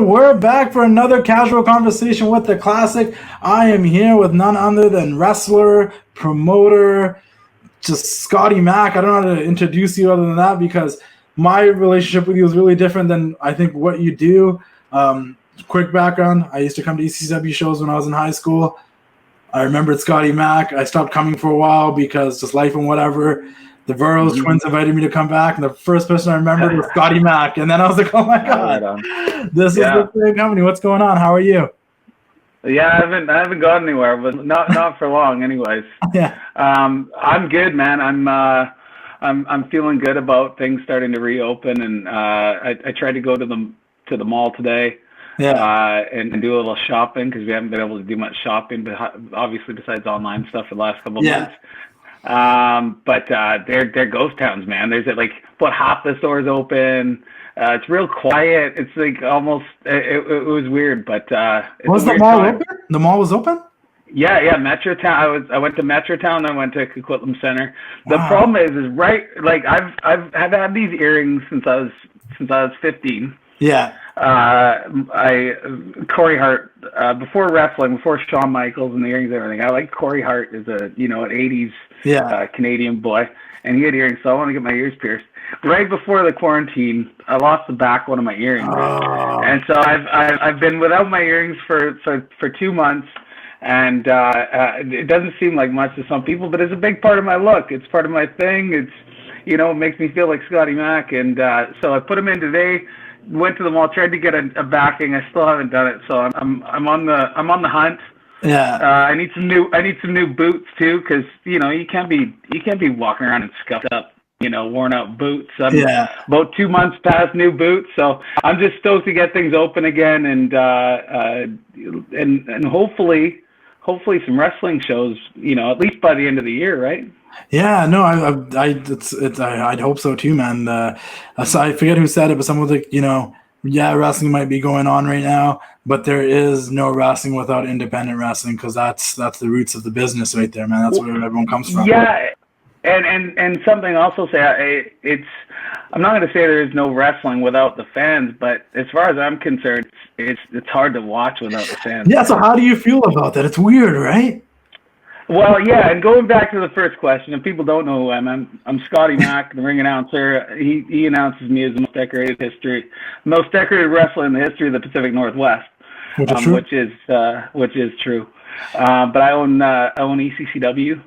we're back for another casual conversation with the classic. I am here with none other than wrestler, promoter, just Scotty Mac. I don't know how to introduce you other than that because my relationship with you is really different than I think what you do. Quick background, I used to come to ECCW shows when I was in high school. I remembered Scotty Mac. I stopped coming for a while because just life and whatever. The Burroughs twins invited me to come back, and the first person I remembered was Scotty Mac. And then I was like, oh my God, this is the great company. What's going on? How are you? Yeah, I haven't gone anywhere, but not for long anyways. Yeah. I'm good, man. I'm feeling good about things starting to reopen, and I tried to go to the mall today. Yeah. And do a little shopping because we haven't been able to do much shopping, but obviously besides online stuff for the last couple of months. But they're ghost towns, man. There's like about half the stores open. It's real quiet. It's like almost it was weird, but was the mall open? The mall was open? Yeah, Metrotown. I went to Metrotown. I went to Coquitlam Center. The problem is right. Like I've had these earrings since I was 15. Yeah. Corey Hart, before wrestling, before Shawn Michaels and the earrings and everything, I like Corey Hart as an 80s Canadian boy, and he had earrings, so I want to get my ears pierced. Right before the quarantine, I lost the back one of my earrings, and so I've been without my earrings for 2 months, and it doesn't seem like much to some people, but it's a big part of my look. It's part of my thing. It's it makes me feel like Scotty Mac, and so I put them in today. Went to the mall, tried to get a backing. I still haven't done it, so I'm on the hunt. Yeah. I need some new boots too, because you can't be walking around in scuffed up, worn out boots. I'm about 2 months past new boots, so I'm just stoked to get things open again, and hopefully some wrestling shows, at least by the end of the year, right? Yeah, no, I'd hope so too, man. So I forget who said it, but someone was like, wrestling might be going on right now, but there is no wrestling without independent wrestling because that's the roots of the business right there, man. That's where everyone comes from. Yeah, and something I'll also say, I'm not going to say there is no wrestling without the fans, but as far as I'm concerned, it's hard to watch without the fans. Yeah, so how do you feel about that? It's weird, right? Well, yeah, and going back to the first question, if people don't know who I am, I'm Scotty Mac, the ring announcer. He announces me as the most decorated wrestler in the history of the Pacific Northwest, which is true. But I own ECCW.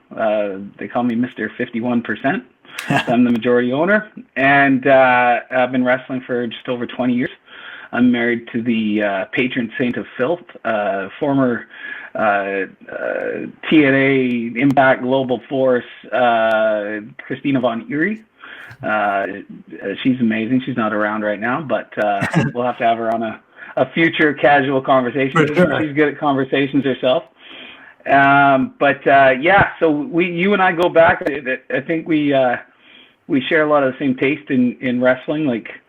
They call me Mr. 51%. I'm the majority owner, and I've been wrestling for just over 20 years. I'm married to the patron saint of filth, former TNA Impact Global Force, Christina Von Erie. She's amazing. She's not around right now, but we'll have to have her on a future casual conversation. Sure. She's good at conversations herself. So you and I go back. I think we share a lot of the same taste in wrestling. Like,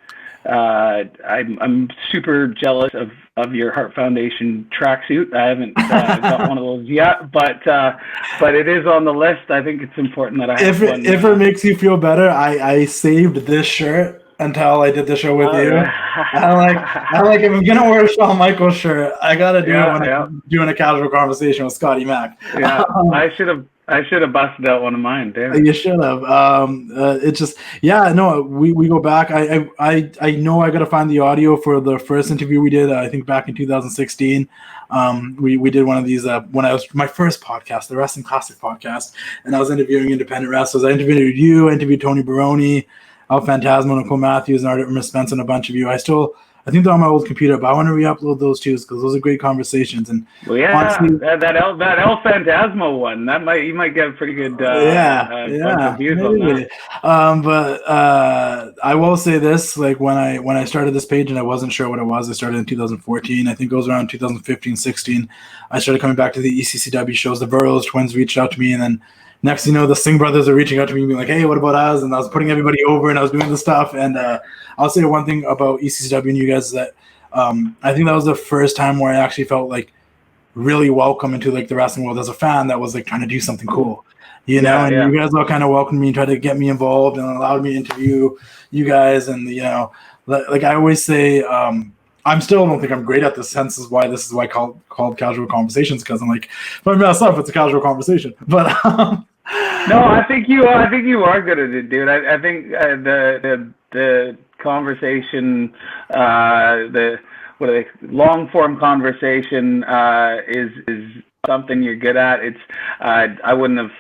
I'm super jealous of your Hart Foundation tracksuit. I haven't got one of those yet, but it is on the list. I think it's important that I have one. If it makes you feel better, I saved this shirt until I did the show with you. I like if I'm gonna wear a Shawn Michaels shirt, I gotta do it when I'm doing a casual conversation with Scotty Mac. Yeah, I should have busted out one of mine. Damn. You should have. It's just, we go back. I know I got to find the audio for the first interview we did. I think back in 2016. We did one of these when I was my first podcast, the Wrestling Classic podcast, and I was interviewing independent wrestlers. I interviewed you, I interviewed Tony Baroni, Al Phantasmo, Nicole Matthews, and Art Spence, and a bunch of you. I think they're on my old computer, but I want to re-upload those too because those are great conversations. And honestly, that El Phantasmo one, you might get a pretty good views on that. But I will say this: like when I started this page and I wasn't sure what it was, I started in 2014. I think it was around 2015, 16. I started coming back to the ECCW shows. The Burroughs twins reached out to me, and then next, the Singh brothers are reaching out to me and being like, hey, what about us? And I was putting everybody over and I was doing the stuff. And I'll say one thing about ECCW and you guys is that I think that was the first time where I actually felt like really welcome into like the wrestling world as a fan that was like trying to do something cool. You guys all kind of welcomed me and tried to get me involved and allowed me to interview you guys. And, like I always say, I'm still don't think I'm great at this. Hence is why this is why called casual conversations, because I'm like, if I mess up, it's a casual conversation. But no, I think you are good at it, dude. I think the conversation, the long form conversation is something you're good at. It's I wouldn't have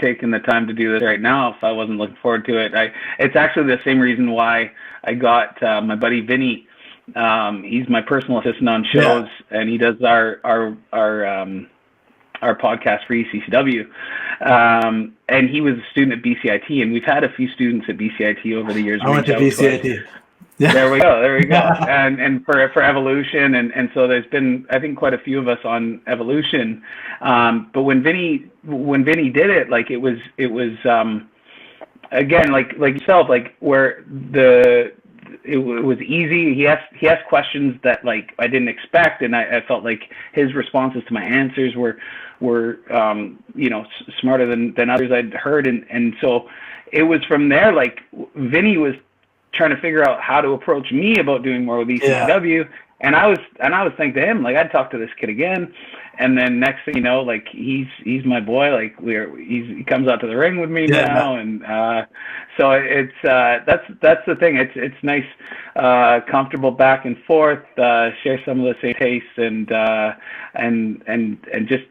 taken the time to do this right now if I wasn't looking forward to it. It's actually the same reason why I got my buddy Vinny. He's my personal assistant on shows, and he does our podcast for ECCW. And he was a student at BCIT, and we've had a few students at BCIT over the years. I went to BCIT. Yeah. There we go. And for Evolution, and so there's been, I think, quite a few of us on Evolution. But when Vinny did it, like it was again, like yourself, like where it was easy. He asked questions that like I didn't expect, and I felt like his responses to my answers were smarter than others I'd heard, and so it was from there. Like Vinny was trying to figure out how to approach me about doing more with ECCW, and I was thinking to him, like, I'd talk to this kid again, and then next thing you know, like he's my boy. Like he comes out to the ring with me now, and so it's that's the thing. It's nice, comfortable back and forth, share some of the same tastes, and just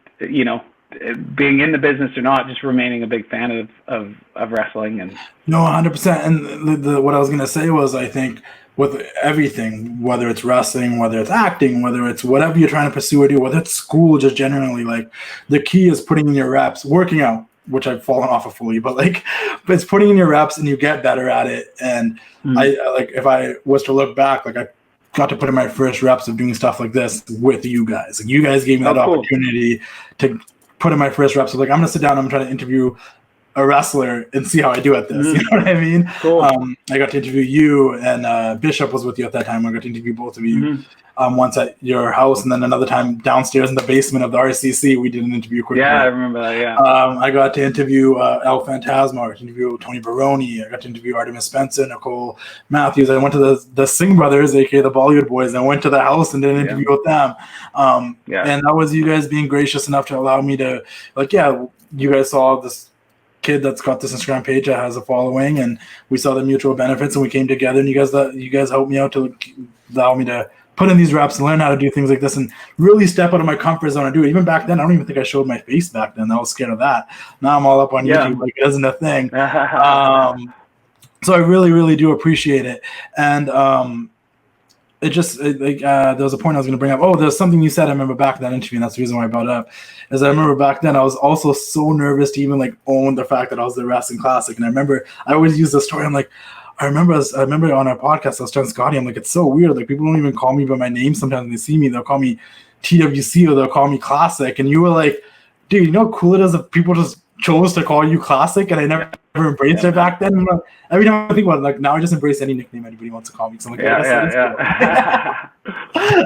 being in the business or not, just remaining a big fan of wrestling. And no, 100%. And what I was gonna say was, I think with everything, whether it's wrestling, whether it's acting, whether it's whatever you're trying to pursue or do, whether it's school, just generally, like the key is putting in your reps, working out, which I've fallen off of fully, but it's putting in your reps and you get better at it. And I like, if I was to look back, like I got to put in my first reps of doing stuff like this with you guys. Like you guys gave me that opportunity to put in my first reps of like, I'm going to sit down, I'm trying to interview a wrestler and see how I do at this. You know what I mean? Cool. I got to interview you, and Bishop was with you at that time. I got to interview both of you once at your house, and then another time downstairs in the basement of the RCC, we did an interview quickly. Yeah, I remember that, yeah. I got to interview El Phantasma. I got to interview Tony Baroni. I got to interview Artemis Spencer, Nicole Matthews. I went to the Singh brothers, aka the Bollywood boys, and I went to the house and did an interview with them. And that was you guys being gracious enough to allow me to, you guys saw this kid that's got this Instagram page that has a following, and we saw the mutual benefits, and we came together, and you guys helped me out to allow me to put in these reps and learn how to do things like this and really step out of my comfort zone and do it. Even back then, I don't even think I showed my face back then. I was scared of that. Now I'm all up on YouTube like it isn't a thing. So I really, really do appreciate it. And there was a point I was going to bring up. Oh, there's something you said I remember back in that interview, and that's the reason why I brought it up. Is I remember back then I was also so nervous to even own the fact that I was the Wrestling Classic. And I remember I always use the story. I'm like, I remember on our podcast I was telling Scotty, I'm like, it's so weird. Like people don't even call me by my name. Sometimes when they see me, they'll call me TWC or they'll call me Classic. And you were like, dude, you know how cool it is if people just chose to call you Classic, and I never embraced it back then. Every time I think about it, now I just embrace any nickname anybody wants to call me. So I'm like,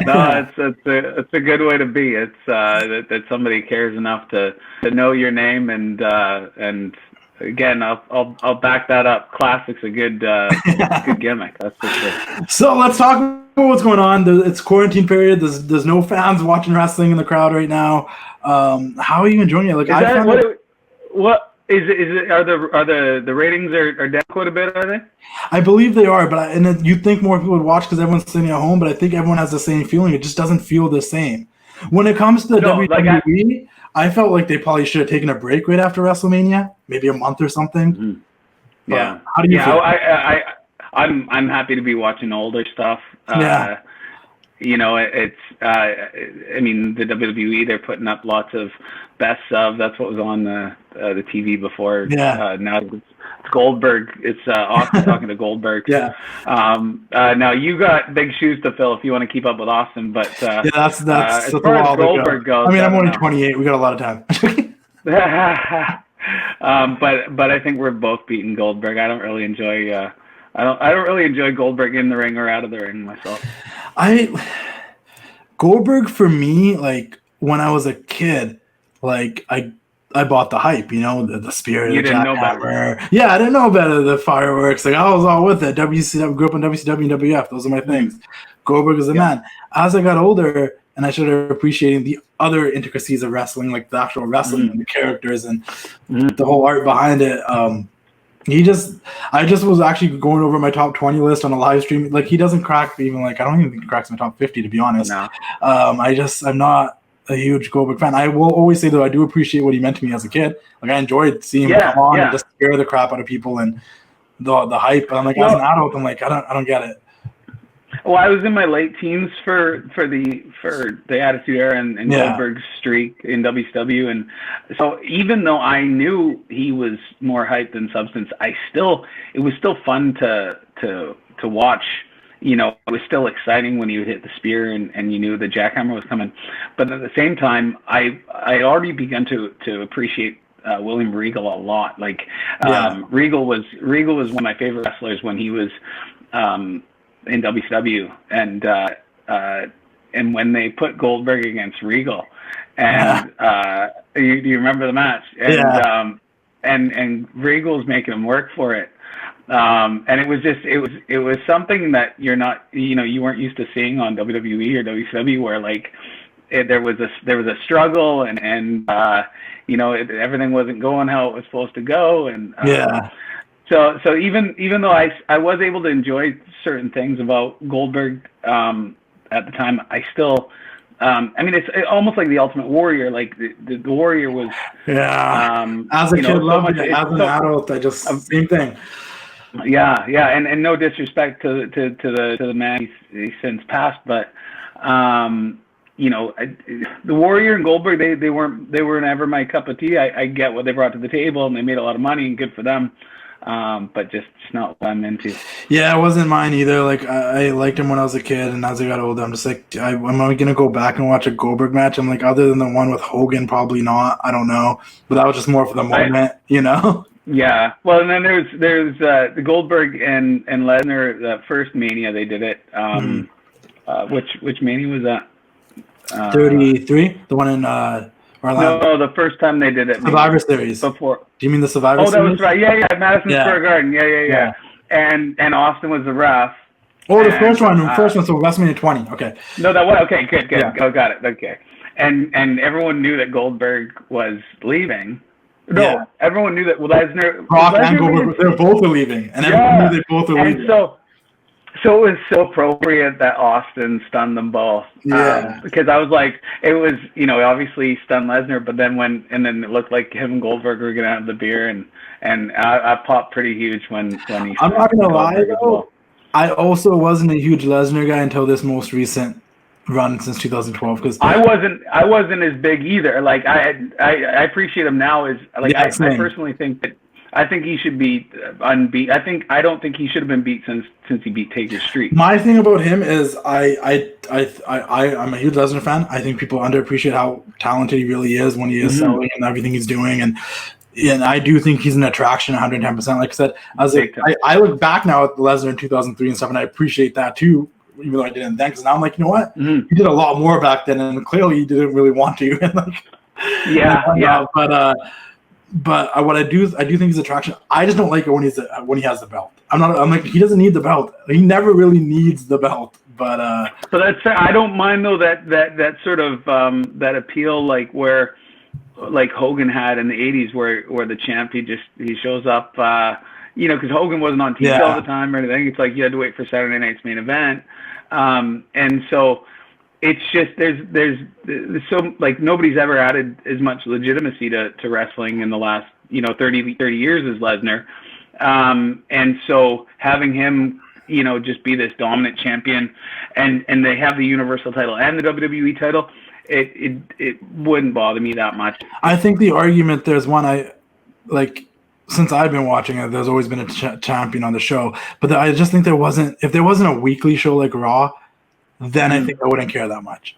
no, it's a good way to be. It's that somebody cares enough to know your name, and again, I'll back that up. Classic's a good gimmick. That's for sure. So let's talk about what's going on. It's quarantine period. There's no fans watching wrestling in the crowd right now. How are you enjoying it? What is it? Are the ratings are down quite a bit? Are they? I believe they are, but you'd think more people would watch because everyone's sitting at home. But I think everyone has the same feeling. It just doesn't feel the same. When it comes to WWE, I felt like they probably should have taken a break right after WrestleMania, maybe a month or something. Mm-hmm. Yeah. How do you feel? I'm happy to be watching older stuff. It's I mean, the WWE, they're putting up lots of best of. That's what was on the TV before. Now it's Goldberg. It's Austin talking to Goldberg. Now you got big shoes to fill if you want to keep up with Austin. But that's as far as Goldberg goes. I mean, I'm only 28. We got a lot of time. But I think we're both beating Goldberg. I don't really enjoy. I don't really enjoy Goldberg in the ring or out of the ring myself. Goldberg for me, like when I was a kid, like I I bought the hype, the spirit, you the didn't know jackhammer. Yeah, I didn't know better. The fireworks, like I was all with it. WCW, grew up on WCW and WF. Those are my things. Goldberg is the man. As I got older, and I started appreciating the other intricacies of wrestling, like the actual wrestling and the characters and the whole art behind it. I just was actually going over my top 20 list on a live stream. Like he doesn't crack even I don't even think he cracks my top 50 to be honest. No. I'm not a huge Goldberg fan. I will always say though, I do appreciate what he meant to me as a kid. Like I enjoyed seeing him come on and just scare the crap out of people and the hype. But I'm like, as an adult, I'm like, I don't get it. Well, I was in my late teens for the Attitude Era and Goldberg's streak in WCW, and so even though I knew he was more hype than substance, it was still fun to watch. It was still exciting when he would hit the spear and you knew the jackhammer was coming. But at the same time, I already begun to appreciate William Regal a lot. Regal was one of my favorite wrestlers when he was in WCW, and when they put Goldberg against Regal, and do you remember the match? And and Regal's making him work for it. And it was something that you weren't used to seeing on WWE or WCW, where there was a struggle and everything wasn't going how it was supposed to go, and So even though I was able to enjoy certain things about Goldberg at the time, I still it's almost like the Ultimate Warrior. Like the Warrior was as a kid, loved it. As an adult, I just same thing. Yeah, and no disrespect to the man he's since passed, but the Warrior and Goldberg they weren't ever my cup of tea. I get what they brought to the table and they made a lot of money and good for them. But just not what I'm into. Yeah, it wasn't mine either. Like I liked him when I was a kid, and as I got older, I'm just like, am I gonna go back and watch a Goldberg match? I'm like, other than the one with Hogan, probably not. I don't know, but that was just more for the moment, Yeah. Well, and then there's the Goldberg and Lesnar, the first Mania they did it. Which Mania was that? 33, the one in Orlando. No, the first time they did it. Survivor Series. Before. Do you mean the Survivor Series? Oh, that was right. Yeah, Madison Square Garden. Yeah. And Austin was the ref. Oh, the first one. So WrestleMania 20. Okay. No, that was okay. Good. Yeah. Oh, got it. Okay. And everyone knew that Goldberg was leaving. No, everyone knew that Lesnar. Brock and Goldberg, they're both leaving, and everyone knew they both were leaving. So it was so appropriate that Austin stunned them both. Because I was like, it was, obviously stunned Lesnar, but then then it looked like him and Goldberg were gonna have the beer, and I popped pretty huge when he. I'm not gonna lie though, I also wasn't a huge Lesnar guy until this most recent run since 2012, because I wasn't as big either. Like I appreciate him now as like I personally think that. I think he should be unbeat. I don't think he should have been beat since he beat Taker's streak. My thing about him is I'm a huge Lesnar fan. I think people underappreciate how talented he really is when he is selling and everything he's doing, and I do think he's an attraction 110%. Like I said, I look back now at Lesnar in 2003 and stuff, and I appreciate that too, even though I didn't then. Because now I'm like, you know what? He did a lot more back then, and clearly he didn't really want to. But what I do think he's attraction. I just don't like it when he has the belt. I'm like, he doesn't need the belt. He never really needs the belt. But that's fair. I don't mind though that sort of that appeal, like where like Hogan had in the 80s, where the champ he shows up, because Hogan wasn't on TV all the time or anything. It's like you had to wait for Saturday night's main event, and so. It's just there's so like nobody's ever added as much legitimacy to wrestling in the last 30 years as Lesnar, and so having him just be this dominant champion, and they have the Universal title and the WWE title, it wouldn't bother me that much. I think the argument there's one since I've been watching it, there's always been a champion on the show, but I just think if there wasn't a weekly show like Raw. Then I think I wouldn't care that much.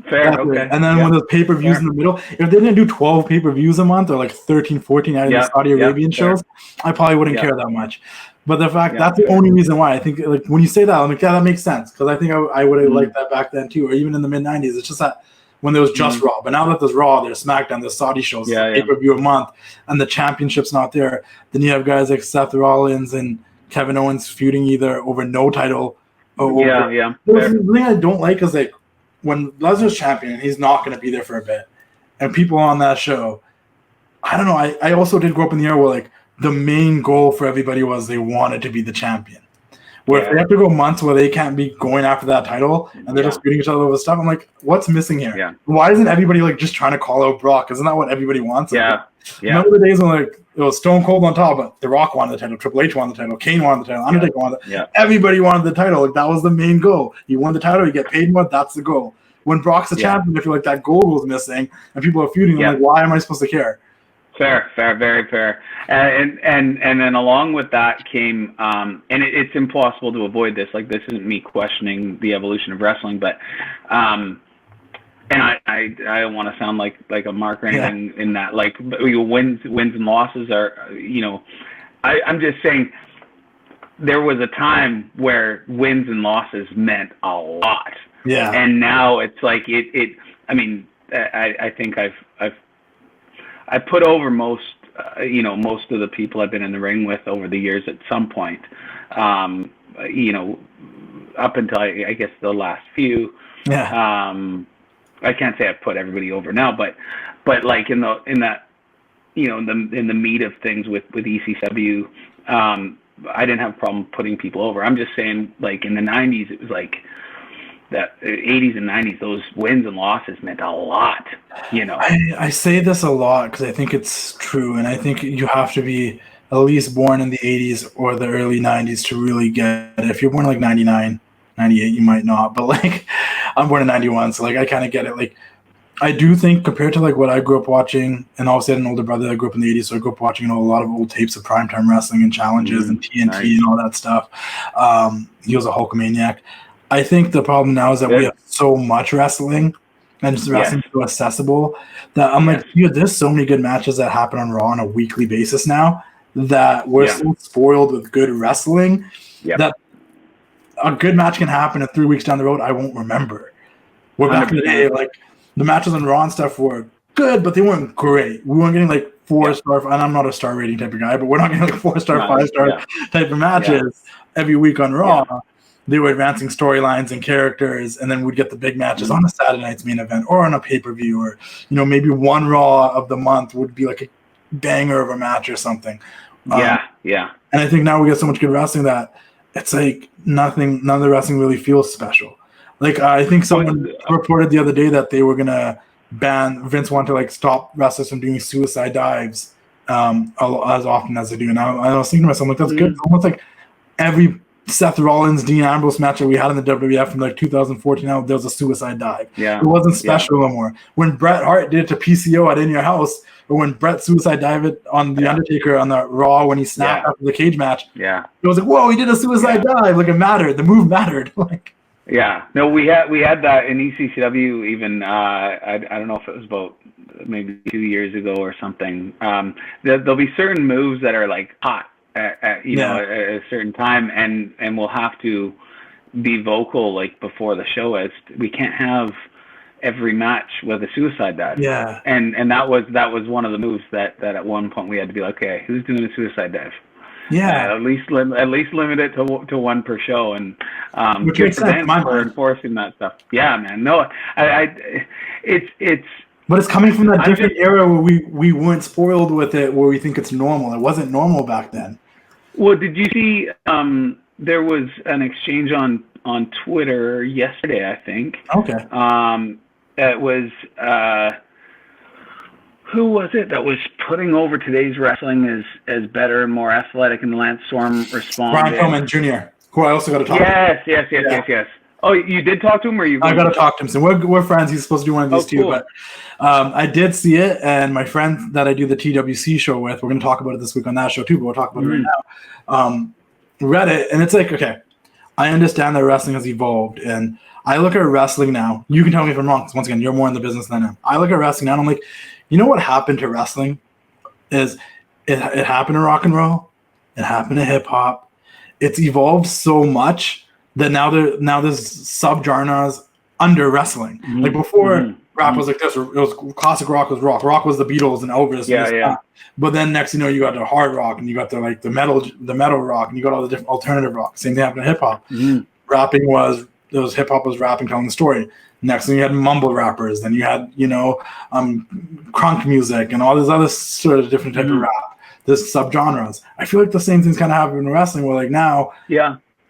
Fair, okay. And then when the pay-per-views in the middle, if they didn't do 12 pay-per-views a month or like 13, 14 out of the Saudi Arabian shows, I probably wouldn't care that much. But the fact that's the only reason why I think when you say that, I'm like, that makes sense, because I think I would have liked that back then too, or even in the mid-90s. It's just that when there was just Raw. But now that there's Raw, there's SmackDown, there's Saudi shows, pay-per-view a month, and the championship's not there. Then you have guys like Seth Rollins and Kevin Owens feuding either over no title or over. Yeah. The thing I don't like is like when Lesnar's champion, he's not going to be there for a bit, and people on that show, I don't know. I also did grow up in the era where like the main goal for everybody was they wanted to be the champion. Where if they have to go months where they can't be going after that title and they're just beating each other over stuff, I'm like, what's missing here? Yeah. Why isn't everybody like just trying to call out Brock? Isn't that what everybody wants? Yeah. Remember the days when like it was Stone Cold on top, but The Rock wanted the title, Triple H wanted the title, Kane wanted the title, Undertaker wanted the title. Everybody wanted the title. Like that was the main goal. You won the title, you get paid more. That's the goal. When Brock's the champion, I feel like that goal was missing, and people are feuding. I'm like, why am I supposed to care? Fair, very fair. And then along with that came, and it's impossible to avoid this. Like this isn't me questioning the evolution of wrestling, but, and I don't want to sound like a mark or anything in that. Like wins and losses are, I'm just saying there was a time where wins and losses meant a lot. Yeah. And now it's like I mean, I think I put over most of the people I've been in the ring with over the years at some point, up until I guess the last few. Yeah. I can't say I've put everybody over now, but like in the meat of things with ECCW, I didn't have a problem putting people over. I'm just saying, like in the 90s, it was like that 80s and 90s, those wins and losses meant a lot, I say this a lot because I think it's true, and I think you have to be at least born in the 80s or the early 90s to really get it. If you're born like 99, 98, you might not, but like I'm born in 91, so like I kind of get it. Like I do think compared to like what I grew up watching, and obviously I had an older brother that grew up in the 80s, so I grew up watching a lot of old tapes of primetime wrestling and challenges and TNT and all that stuff. He was a Hulkamaniac. I think the problem now is that we have so much wrestling and just wrestling so accessible that I'm like, there's so many good matches that happen on Raw on a weekly basis now that we're so spoiled with good wrestling that a good match can happen, and 3 weeks down the road, I won't remember. Where back in the day, like the matches on Raw and stuff were good, but they weren't great. We weren't getting like 4-star, and I'm not a star rating type of guy, but we're not getting like 4-star, 5-star type of matches every week on Raw. They were advancing storylines and characters, and then we'd get the big matches on a Saturday night's main event or on a pay-per-view, or maybe one Raw of the month would be like a banger of a match or something. And I think now we get so much good wrestling that it's like none of the wrestling really feels special. Like I think someone reported the other day that they were gonna Vince wanted to like stop wrestlers from doing suicide dives as often as they do. And I was thinking to myself, like, that's good. It's almost like every Seth Rollins, Dean Ambrose match that we had in the WWF from like 2014 out, there was a suicide dive. It wasn't special anymore. When Bret Hart did it to PCO at In Your House, or when Bret suicide dived on The Undertaker on the Raw when he snapped after the cage match, it was like, whoa, he did a suicide dive. Like it mattered. The move mattered. Like no, we had that in ECCW even. I don't know if it was about maybe 2 years ago or something. There'll be certain moves that are like hot at a certain time, and we'll have to be vocal like before the show as we can't have every match with a suicide dive. And that was one of the moves that at one point we had to be like, okay, who's doing a suicide dive? At least limit it to one per show, and which makes sense for enforcing that stuff. Man, no, it's but it's coming from that different era where we weren't spoiled with it, where we think it's normal. It wasn't normal back then. Well, did you see there was an exchange on Twitter yesterday, I think. Okay. It was who was it that was putting over today's wrestling as better and more athletic, and Lance Storm responded? Brian Pillman Jr., who I also got to talk to. Yes. Oh, you did talk to him, or you? I got to talk to him. So we're friends. He's supposed to do one of these too. But I did see it, and my friend that I do the TWC show with, we're going to talk about it this week on that show too, but we'll talk about it right now. Read it, and it's like, okay, I understand that wrestling has evolved, and I look at wrestling now. You can tell me if I'm wrong, because once again, you're more in the business than I am. I look at wrestling now, and I'm like, you know what happened to wrestling? Is it happened to rock and roll, it happened to hip hop. It's evolved so much that now there's subgenres under wrestling. Like before, Rap was like this. It was classic rock was rock. Rock was the Beatles and Elvis. Yeah. But then next, you got the hard rock, and you got the metal rock, and you got all the different alternative rock. Same thing happened to hip hop. Rapping hip hop was rapping, telling the story. Next thing you had mumble rappers. Then you had crunk music and all these other sort of different type of rap. This subgenres. I feel like the same thing's kind of happening in wrestling. Where like now,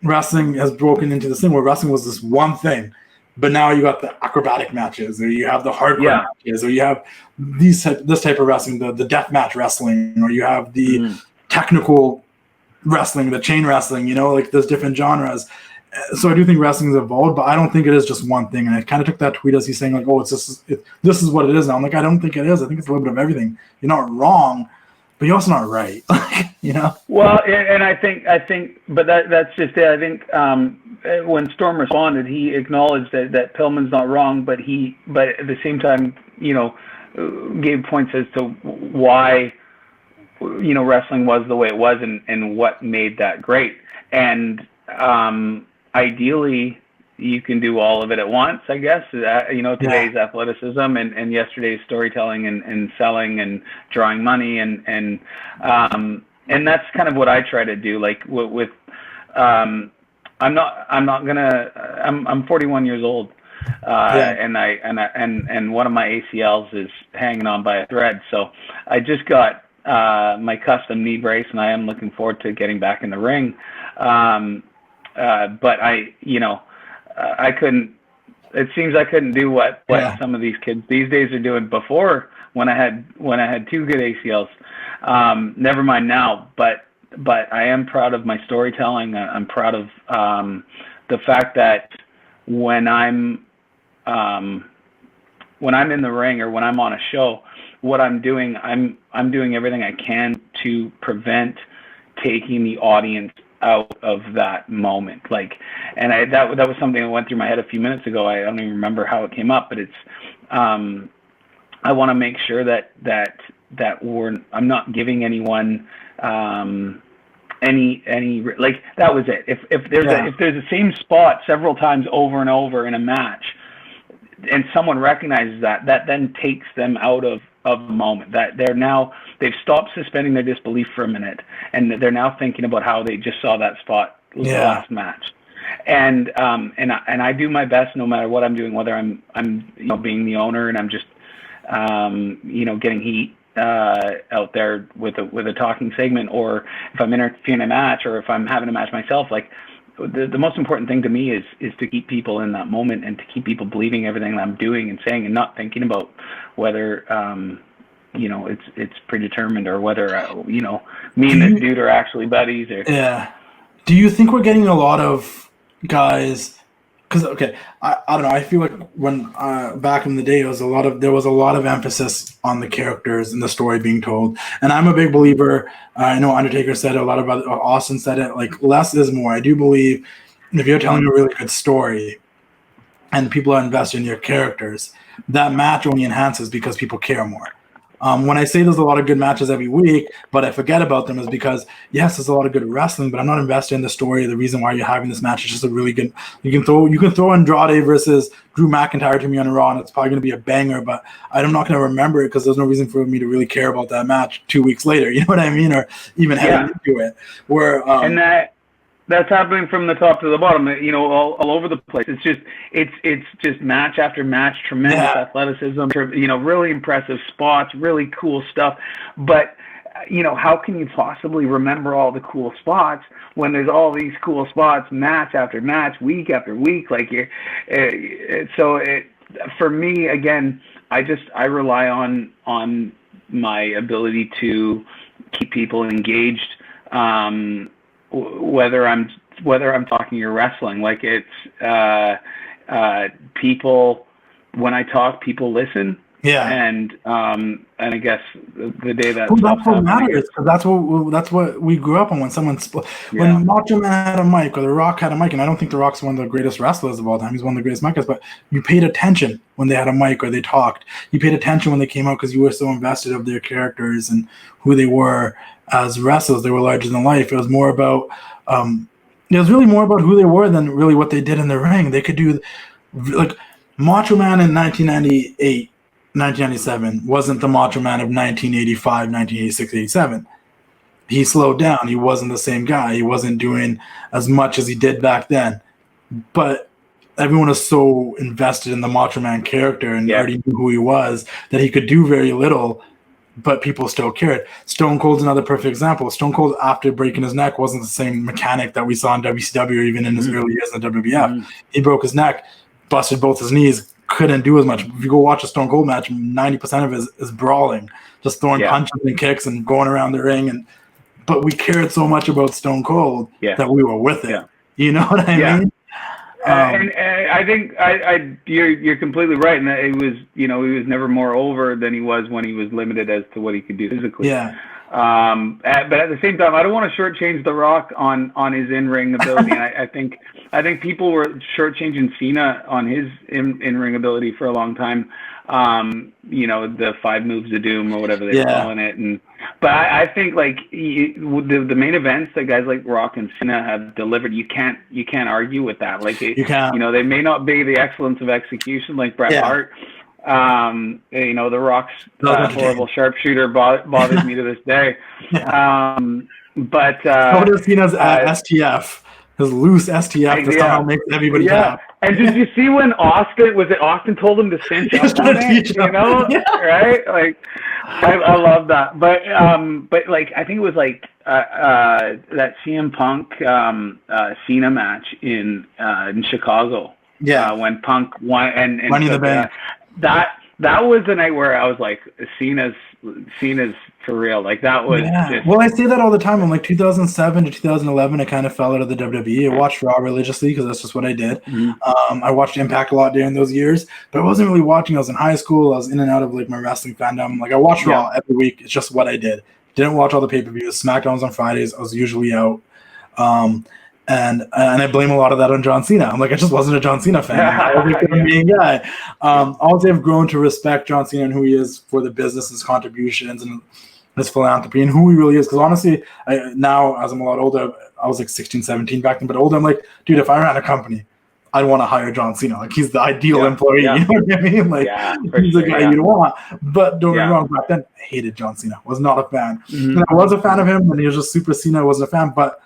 wrestling has broken into this thing where wrestling was this one thing. But now you got the acrobatic matches, or you have the hardcore matches, or you have this type of wrestling, the death match wrestling, or you have the technical wrestling, the chain wrestling. Like there's different genres. So I do think wrestling's evolved, but I don't think it is just one thing. And I kind of took that tweet as he's saying like, "Oh, this is what it is now." I'm like, I don't think it is. I think it's a little bit of everything. You're not wrong, but you're also not right. Well, and I think, but that's just it. I think when Storm responded, he acknowledged that Pillman's not wrong, but at the same time, gave points as to why, wrestling was the way it was and what made that great. And ideally, you can do all of it at once, I guess. Today's athleticism and yesterday's storytelling and selling and drawing money and that's kind of what I try to do. Like with I'm 41 years old, and one of my ACLs is hanging on by a thread. So I just got my custom knee brace, and I am looking forward to getting back in the ring. But I couldn't. It seems I couldn't do what some of these kids these days are doing before when I had two good ACLs. Never mind now, but I am proud of my storytelling. I'm proud of the fact that when I'm in the ring or when I'm on a show, what I'm doing, I'm doing everything I can to prevent taking the audience out of that moment. That was something that went through my head a few minutes ago. I don't even remember how it came up, but it's I want to make sure that I'm not giving anyone any that was it. If there's the same spot several times over and over in a match, and someone recognizes that then takes them out of the moment. That they've stopped suspending their disbelief for a minute, and they're now thinking about how they just saw that spot last match. And I do my best no matter what I'm doing, whether I'm being the owner and I'm just getting heat out there with a talking segment, or if I'm interfering in a match, or if I'm having a match myself. Like the most important thing to me is to keep people in that moment and to keep people believing everything that I'm doing and saying, and not thinking about whether it's predetermined or whether me and this dude are actually buddies. Or do you think we're getting a lot of guys? Because I don't know. I feel like when back in the day, there was a lot of emphasis on the characters and the story being told. And I'm a big believer. I know Undertaker said it, a lot of Austin said it. Like less is more. I do believe if you're telling a really good story, and people are invested in your characters, that match only enhances because people care more. When I say there's a lot of good matches every week, but I forget about them, is because yes, there's a lot of good wrestling, but I'm not invested in the story. The reason why you're having this match is just a really good. You can throw Andrade versus Drew McIntyre to me on Raw, and it's probably going to be a banger, but I'm not going to remember it because there's no reason for me to really care about that match 2 weeks later. You know what I mean? Or even heading into it. Where that's happening from the top to the bottom, all over the place. It's just match after match, tremendous athleticism, really impressive spots, really cool stuff. But, how can you possibly remember all the cool spots when there's all these cool spots, match after match, week after week? For me, again, I rely on my ability to keep people engaged, whether I'm talking or wrestling. Like it's people, when I talk, people listen. And I guess the day that that's what matters, because that's what we grew up on. When when Macho Man had a mic, or The Rock had a mic, and I don't think The Rock's one of the greatest wrestlers of all time. He's one of the greatest micers, but you paid attention when they had a mic or they talked. You paid attention when they came out because you were so invested of their characters and who they were as wrestlers. They were larger than life. It was more about it was really more about who they were than really what they did in the ring. They could do Macho Man in 1998, 1997 wasn't the Macho Man of 1985, 1986, 87. He slowed down. He wasn't the same guy. He wasn't doing as much as he did back then. But everyone was so invested in the Macho Man character and already knew who he was that he could do very little, but people still cared. Stone Cold's another perfect example. Stone Cold, after breaking his neck, wasn't the same mechanic that we saw in WCW or even in his early years in the WWF. He broke his neck, busted both his knees, couldn't do as much. If you go watch a Stone Cold match, 90% of it is brawling, just throwing punches and kicks and going around the ring. But we cared so much about Stone Cold that we were with it. You know what I mean? And I think you're completely right, and it was, he was never more over than he was when he was limited as to what he could do physically. Yeah. But at the same time, I don't want to shortchange The Rock on his in-ring ability. And I think people were shortchanging Cena on his in-ring ability for a long time. The 5 moves of doom or whatever they're calling it. But I think like the main events that guys like Rock and Cena have delivered, you can't argue with that. Like you can't. They may not be the excellence of execution like Bret Hart. The Rock's horrible sharpshooter bothers me to this day. But so does Cena's STF. His loose STF just somehow makes everybody tap. And did you see when Austin told him to cinch up on it? Right? Like, I love that. But like, I think it was like that CM Punk Cena match in Chicago. Yeah. When Punk won and Money in the Bank. That was the night where I was like, Cena's for real. Like that was just... Well, I say that all the time. In like 2007 to 2011, I kind of fell out of the WWE. I watched Raw religiously because that's just what I did. I watched Impact a lot during those years, but I wasn't really watching. I was in high school. I was in and out of like my wrestling fandom. Like I watched Raw every week. It's just what I did. Didn't watch all the pay-per-views. SmackDown was on Fridays. I was usually out. And I blame a lot of that on John Cena. I'm like, I just wasn't a John Cena fan. I was a main guy. Obviously, I've grown to respect John Cena and who he is for the business, his contributions, and his philanthropy, and who he really is. Because honestly, now, as I'm a lot older, I was like 16, 17 back then, but older, I'm like, dude, if I ran a company, I'd want to hire John Cena. Like, he's the ideal employee. You know what I mean? Like, he's the guy you'd want. But don't get me wrong, back then, I hated John Cena. Was not a fan. And I was a fan of him when he was just Super Cena. I wasn't a fan, but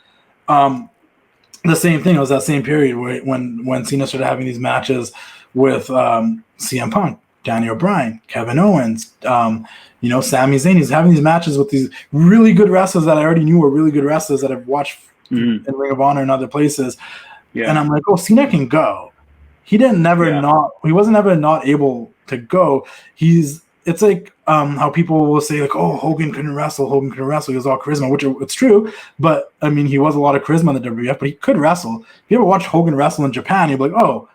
the same thing. It was that same period when Cena started having these matches with CM Punk, Danny O'Brien, Kevin Owens, Sami Zayn. He's having these matches with these really good wrestlers that I already knew were really good wrestlers that I've watched in Ring of Honor and other places. Yeah. And I'm like, oh, Cena can go. He wasn't ever not able to go. It's like how people will say like, oh, Hogan couldn't wrestle. He was all charisma, which it's true. But I mean, he was a lot of charisma in the WWF, but he could wrestle. If you ever watch Hogan wrestle in Japan, you'll be like, oh,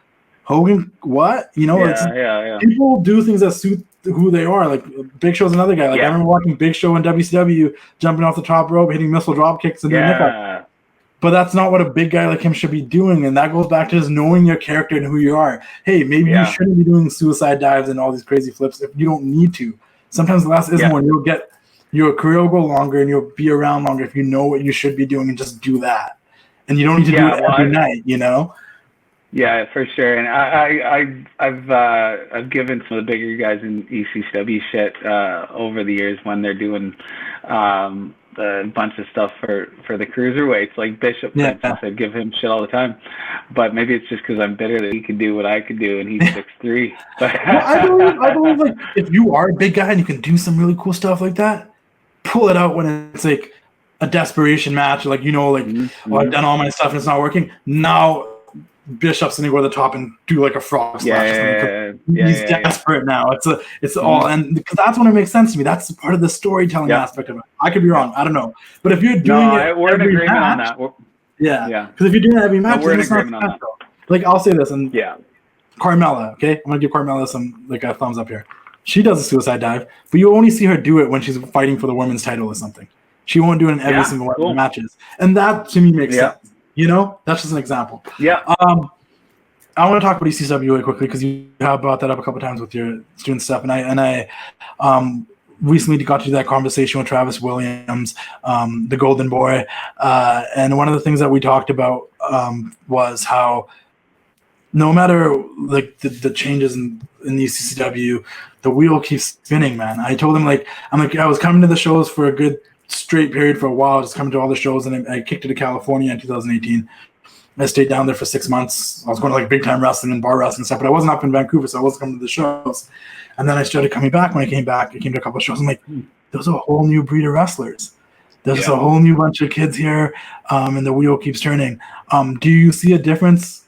Hogan, what? People do things that suit who they are. Like Big Show's another guy. Like I remember watching Big Show in WCW, jumping off the top rope, hitting missile drop kicks and doing nip-up. But that's not what a big guy like him should be doing. And that goes back to just knowing your character and who you are. Hey, maybe you shouldn't be doing suicide dives and all these crazy flips if you don't need to. Sometimes less is more. And your career will go longer and you'll be around longer if you know what you should be doing and just do that. And you don't need to do it every night, Yeah, for sure. And I've given some of the bigger guys in ECCW shit over the years when they're doing a bunch of stuff for the cruiserweights, like Bishop, for instance. I'd give him shit all the time, but maybe it's just because I'm bitter that he can do what I could do, and he's 6'3". Well, I believe like if you are a big guy and you can do some really cool stuff like that, pull it out when it's like a desperation match, like I've done all my stuff and it's not working. Now Bishop's gonna go to the top and do like a frog splash. He's desperate now. It's all, and because that's when it makes sense to me. That's part of the storytelling aspect of it. I could be wrong. I don't know. But if you're doing we're in agreement match, on that. Because if you're doing it every match, we're in it's not agreement on that. Like I'll say this, and Carmella. Okay, I'm gonna give Carmella some like a thumbs up here. She does a suicide dive, but you only see her do it when she's fighting for the women's title or something. She won't do it in every single one of the matches, and that to me makes sense. That's just an example. Yeah. I want to talk about ECCW really quickly because you have brought that up a couple of times with your student stuff, and I recently got to do that conversation with Travis Williams, the Golden Boy, and one of the things that we talked about was how no matter like the changes in the ECCW, the wheel keeps spinning, man. I told him I was coming to the shows for a good straight period for a while, just coming to all the shows, and I kicked it to California in 2018. I stayed down there for 6 months. I was going to like big time wrestling and bar wrestling and stuff, but I wasn't up in Vancouver, so I wasn't coming to the shows. And then I started coming back. When I came back, I came to a couple of shows. I'm like, there's a whole new breed of wrestlers. There's a whole new bunch of kids here, and the wheel keeps turning. Do you see a difference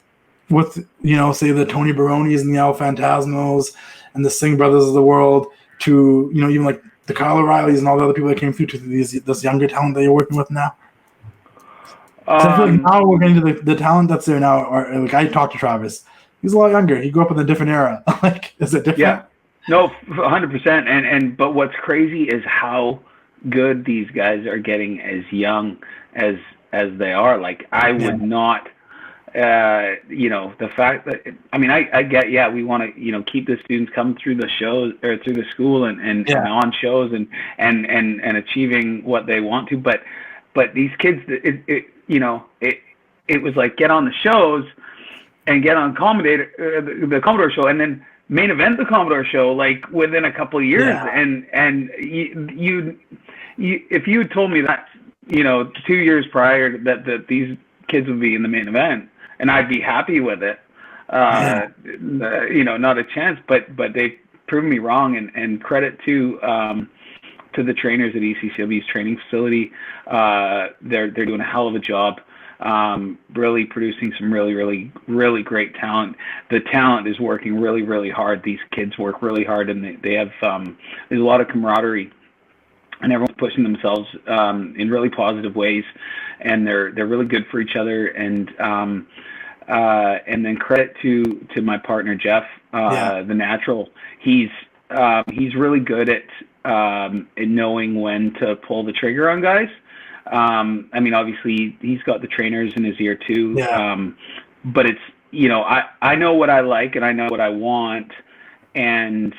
with, say the Tony Baronis and the Al Phantasmos and the Singh brothers of the world to, even like the Kyle O'Reillys and all the other people that came through to this younger talent that you're working with now? I feel like now we're getting to the talent that's there now. Or like I talked to Travis, he's a lot younger. He grew up in a different era. Like, is it different? Yeah, no, 100%. And but what's crazy is how good these guys are getting as young as they are. Like I would not, the fact that I get, we want to keep the students coming through the shows or through the school and on shows and achieving what they want to, but these kids, it was like get on the shows and get on the Commodore show and then main event the Commodore show like within a couple of years. And you if you had told me that 2 years prior that these kids would be in the main event and I'd be happy with it, not a chance, but they've proven me wrong, and credit to the trainers at ECCW's training facility. They're doing a hell of a job, really producing some really, really, really great talent. The talent is working really, really hard. These kids work really hard, and they have there's a lot of camaraderie, and everyone's pushing themselves in really positive ways, and they're really good for each other. And then credit to my partner Jeff, the Natural. He's really good at knowing when to pull the trigger on guys. Obviously he's got the trainers in his ear too. But it's, I know what I like and I know what I want. And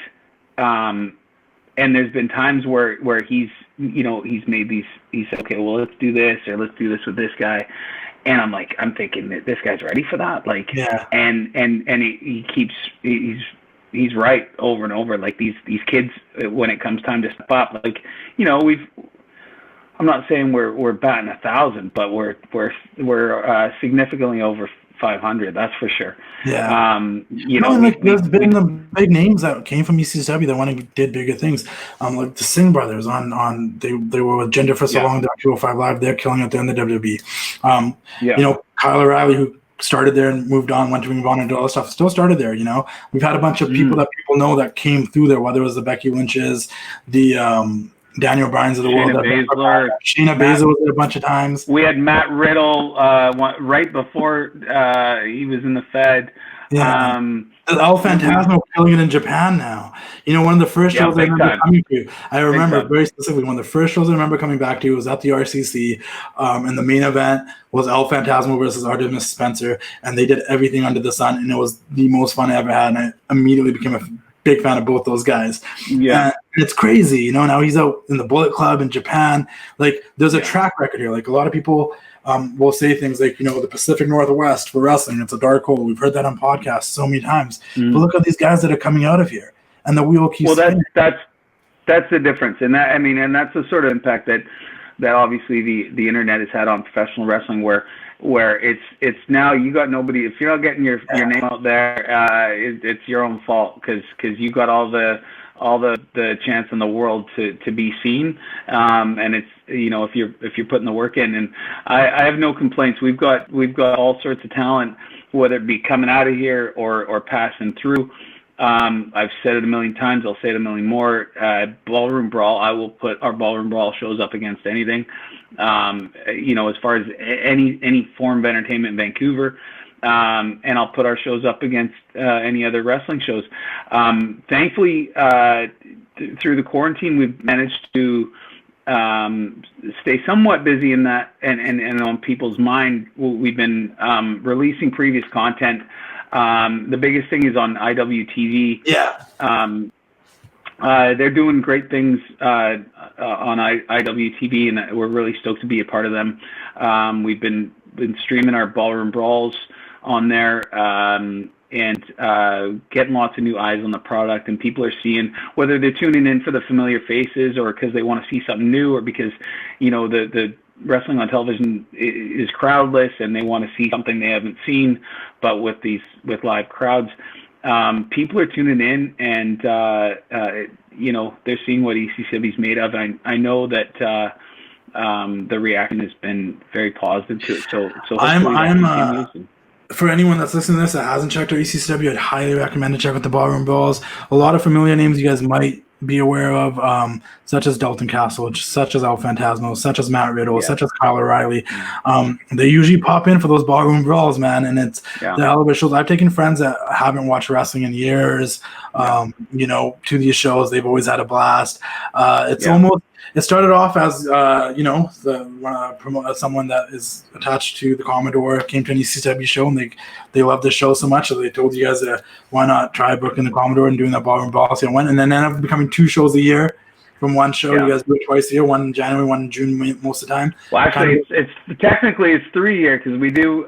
there's been times where he's made these, he said, okay, well, let's do this, or let's do this with this guy. And I'm thinking that this guy's ready for that. And he keeps, he's right over and over. Like these kids, when it comes time to step up, I'm not saying we're batting 1,000, but we're significantly over 500. That's for sure. There's been the big names that came from ECCW that went and did bigger things. Like the Singh brothers they were with Gender for so long. They're 205 Live. They're killing it there in the WWE. Kyle O'Reilly, who started there and moved on, went to Ring of Honor and all that stuff, still started there. We've had a bunch of people that people know that came through there, whether it was the Becky Lynches, the Daniel Bryan's of the world. Shayna Baszler was there a bunch of times. We had Matt Riddle right before he was in the Fed. El Phantasmo killing it in Japan now. One of the first shows I remember coming to. I remember very specifically one of the first shows I remember coming back to was at the RCC, and the main event was El Phantasmo versus Artemis Spencer, and they did everything under the sun, and it was the most fun I ever had, and I immediately became a big fan of both those guys. And it's crazy, now he's out in the Bullet Club in Japan. Like, there's a track record here. Like, a lot of people will say things like, the Pacific Northwest for wrestling, it's a dark hole. We've heard that on podcasts so many times. But look at these guys that are coming out of here, and the wheel keeps spinning. That's the difference. And that, and that's the sort of impact that obviously the internet has had on professional wrestling, where it's now you got nobody. If you're not getting your name out there, it's your own fault, because you got all the chance in the world to be seen, and it's if you're putting the work in. And I have no complaints. We've got all sorts of talent, whether it be coming out of here or passing through. I've said it a million times. I'll say it a million more. Ballroom Brawl. I will put our Ballroom Brawl shows up against anything. As far as any form of entertainment in Vancouver, and I'll put our shows up against any other wrestling shows. Thankfully, through the quarantine, we've managed to stay somewhat busy in that, and on people's mind. We've been releasing previous content. The biggest thing is on IWTV. They're doing great things on IWTV, and we're really stoked to be a part of them. We've been streaming our Ballroom Brawls on there, and getting lots of new eyes on the product, and people are seeing, whether they're tuning in for the familiar faces or because they want to see something new, or because, you know, the wrestling on television is crowdless and they want to see something they haven't seen, but with live crowds, people are tuning in, and you know, they're seeing what ECCW is made of. And I know that the reaction has been very positive to it. So I'm for anyone that's listening to this that hasn't checked out ECCW, I'd highly recommend to check out the Ballroom Brawls. A lot of familiar names you guys might be aware of, such as Dalton Castle, such as El Phantasmo, such as Matt Riddle, such as Kyle O'Reilly. They usually pop in for those Ballroom Brawls, man, and it's the hell of a shows. I've taken friends that haven't watched wrestling in years, you know, to these shows. They've always had a blast. It's almost. It started off as, you know, someone that is attached to the Commodore came to an ECCW show, and they loved the show so much that they told you guys that why not try booking the Commodore and doing that Ballroom Brawl. So I went, and then ended up becoming 2 shows a year from one show. You guys do it twice a year, one in January, one in June most of the time. Well, actually, it's technically it's 3 year, because we do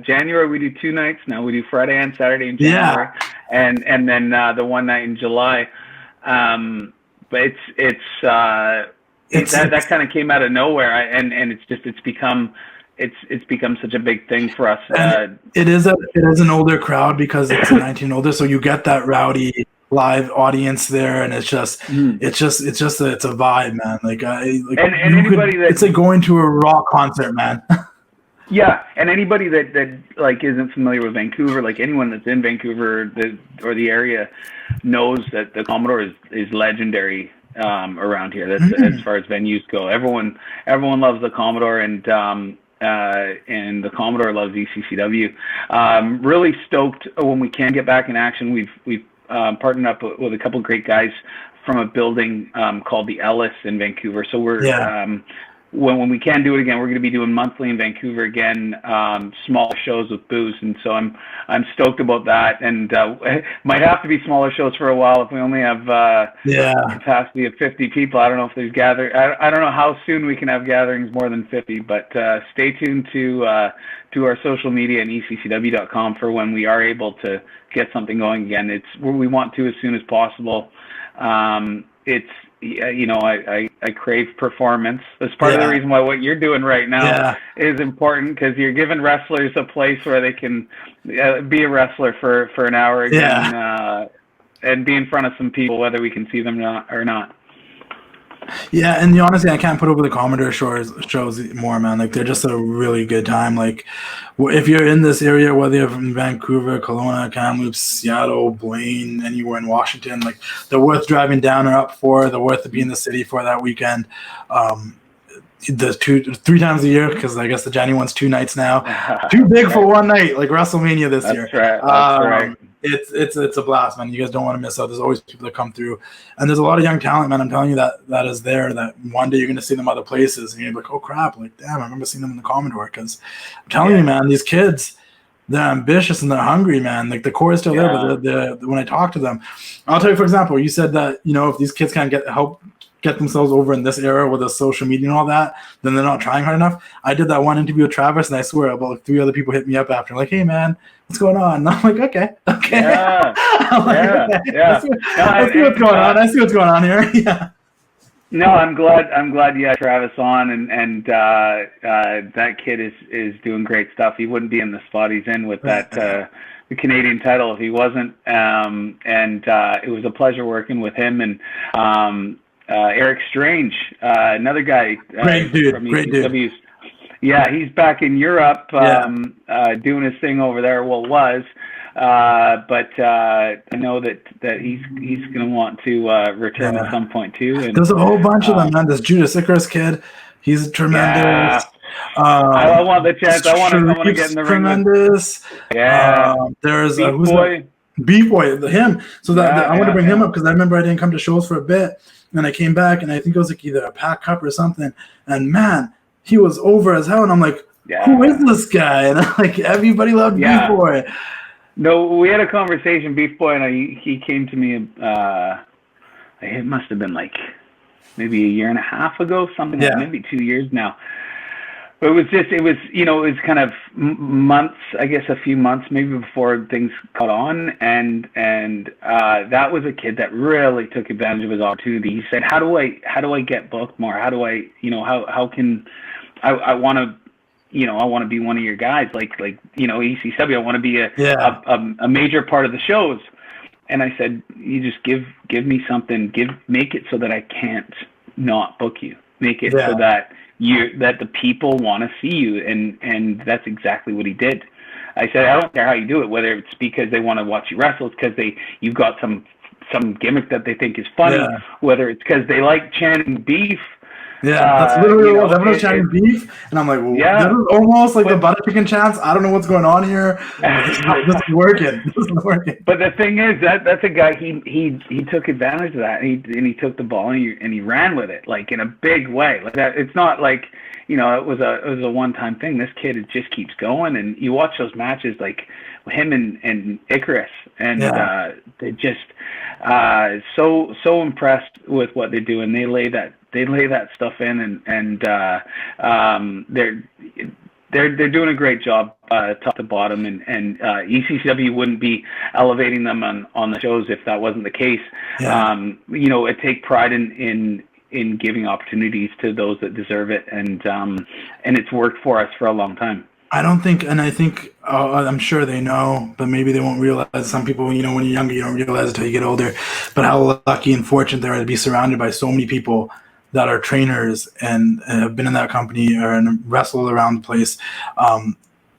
January, we do 2 nights now. We do Friday and Saturday in January, and then the one night in July. But that kind of came out of nowhere, and it's become such a big thing for us. It is an older crowd because it's a 19 and older, so you get that rowdy live audience there, and it's a vibe, man. It's like going to a rock concert, man. Yeah, and anybody that like isn't familiar with Vancouver, like anyone that's in Vancouver or the area, knows that the Commodore is legendary around here. That's as far as venues go. Everyone loves the Commodore, and the Commodore loves ECCW. Really stoked when we can get back in action. We've partnered up with a couple of great guys from a building called the Ellis in Vancouver. So we're when we can do it again, we're going to be doing monthly in Vancouver again, smaller shows with booze, and so I'm stoked about that. And might have to be smaller shows for a while if we only have capacity of 50 people. I don't know if there's I don't know how soon we can have gatherings more than 50, but stay tuned to our social media and ECCW.com for when we are able to get something going again. It's where we want to as soon as possible. It's, you know, I crave performance. That's part of the reason why what you're doing right now is important, because you're giving wrestlers a place where they can be a wrestler for an hour again, and be in front of some people, whether we can see them or not. Yeah, and honestly, I can't put over the Commodore shows more, man. Like, they're just a really good time. Like, if you're in this area, whether you're from Vancouver, Kelowna, Kamloops, Seattle, Blaine, anywhere in Washington, like, they're worth driving down or up for. They're worth to be in the city for that weekend. The 3 times a year, because I guess the January one's 2 nights now. Too big for one night, like WrestleMania this year. That's right. It's a blast, man. You guys don't want to miss out. There's always people that come through, and there's a lot of young talent, man. I'm telling you that is there. That one day you're going to see them other places, and you're like, oh crap, like damn, I remember seeing them in the Commodore. Because I'm telling you, man, these kids, they're ambitious and they're hungry, man. Like, the core is still there, but when I talk to them, I'll tell you, for example, you said that, you know, if these kids can't get themselves over in this era with the social media and all that, then they're not trying hard enough. I did that one interview with Travis, and I swear about 3 other people hit me up after, like, hey man, what's going on? And I'm like, okay. Yeah. I see what's going on. I see what's going on here. Yeah. No, I'm glad you had Travis on, and that kid is doing great stuff. He wouldn't be in the spot he's in with that the Canadian title if he wasn't. And it was a pleasure working with him, and Eric Strange, another guy great dude. Yeah, he's back in Europe doing his thing over there. Well, was. But I know that he's going to want to return at some point too. And there's a whole bunch of them, man. This Judas Icarus kid, he's tremendous. I want the chance. I want to get in the ring. Tremendous. There's Beef Boy, him. So I want to bring him up because I remember I didn't come to shows for a bit, and I came back, and I think it was like either a Pack Cup or something. And man, he was over as hell, and I'm like, who is this guy? And like, everybody loved Beef Boy. No, we had a conversation, Beef Boy, and he came to me. It must have been like maybe a year and a half ago, something like maybe 2 years now. it was kind of months, I guess a few months maybe before things caught on, and that was a kid that really took advantage of his opportunity. He said, how do I get booked more? How do I, how can I want to, I want to be one of your guys, like ECCW. I want to be a major part of the shows. And I said, you just give me something, make it so that I can't not book you. Make it so that the people want to see you, and that's exactly what he did. I said, I don't care how you do it, whether it's because they want to watch you wrestle, it's because you've got some gimmick that they think is funny, whether it's because they like chanting beef. Yeah, that's literally what everyone's chanting beef, and I'm like, well, this is almost like the butter chicken chants. I don't know what's going on here. This is working. This is working. But the thing is, that's a guy. He took advantage of that, and he took the ball and he ran with it, like in a big way. Like that. It's not like it was a one-time thing. This kid, it just keeps going, and you watch those matches like him and Icarus, and they just so impressed with what they do, and they lay that stuff in, and they're doing a great job top to bottom, and ECCW wouldn't be elevating them on the shows if that wasn't the case. It take pride in giving opportunities to those that deserve it, and it's worked for us for a long time. I don't think, and I think, I'm sure they know, but maybe they won't realize. Some people, when you're younger, you don't realize it until you get older. But how lucky and fortunate they are to be surrounded by so many people that are trainers and have been in that company or wrestle around the place,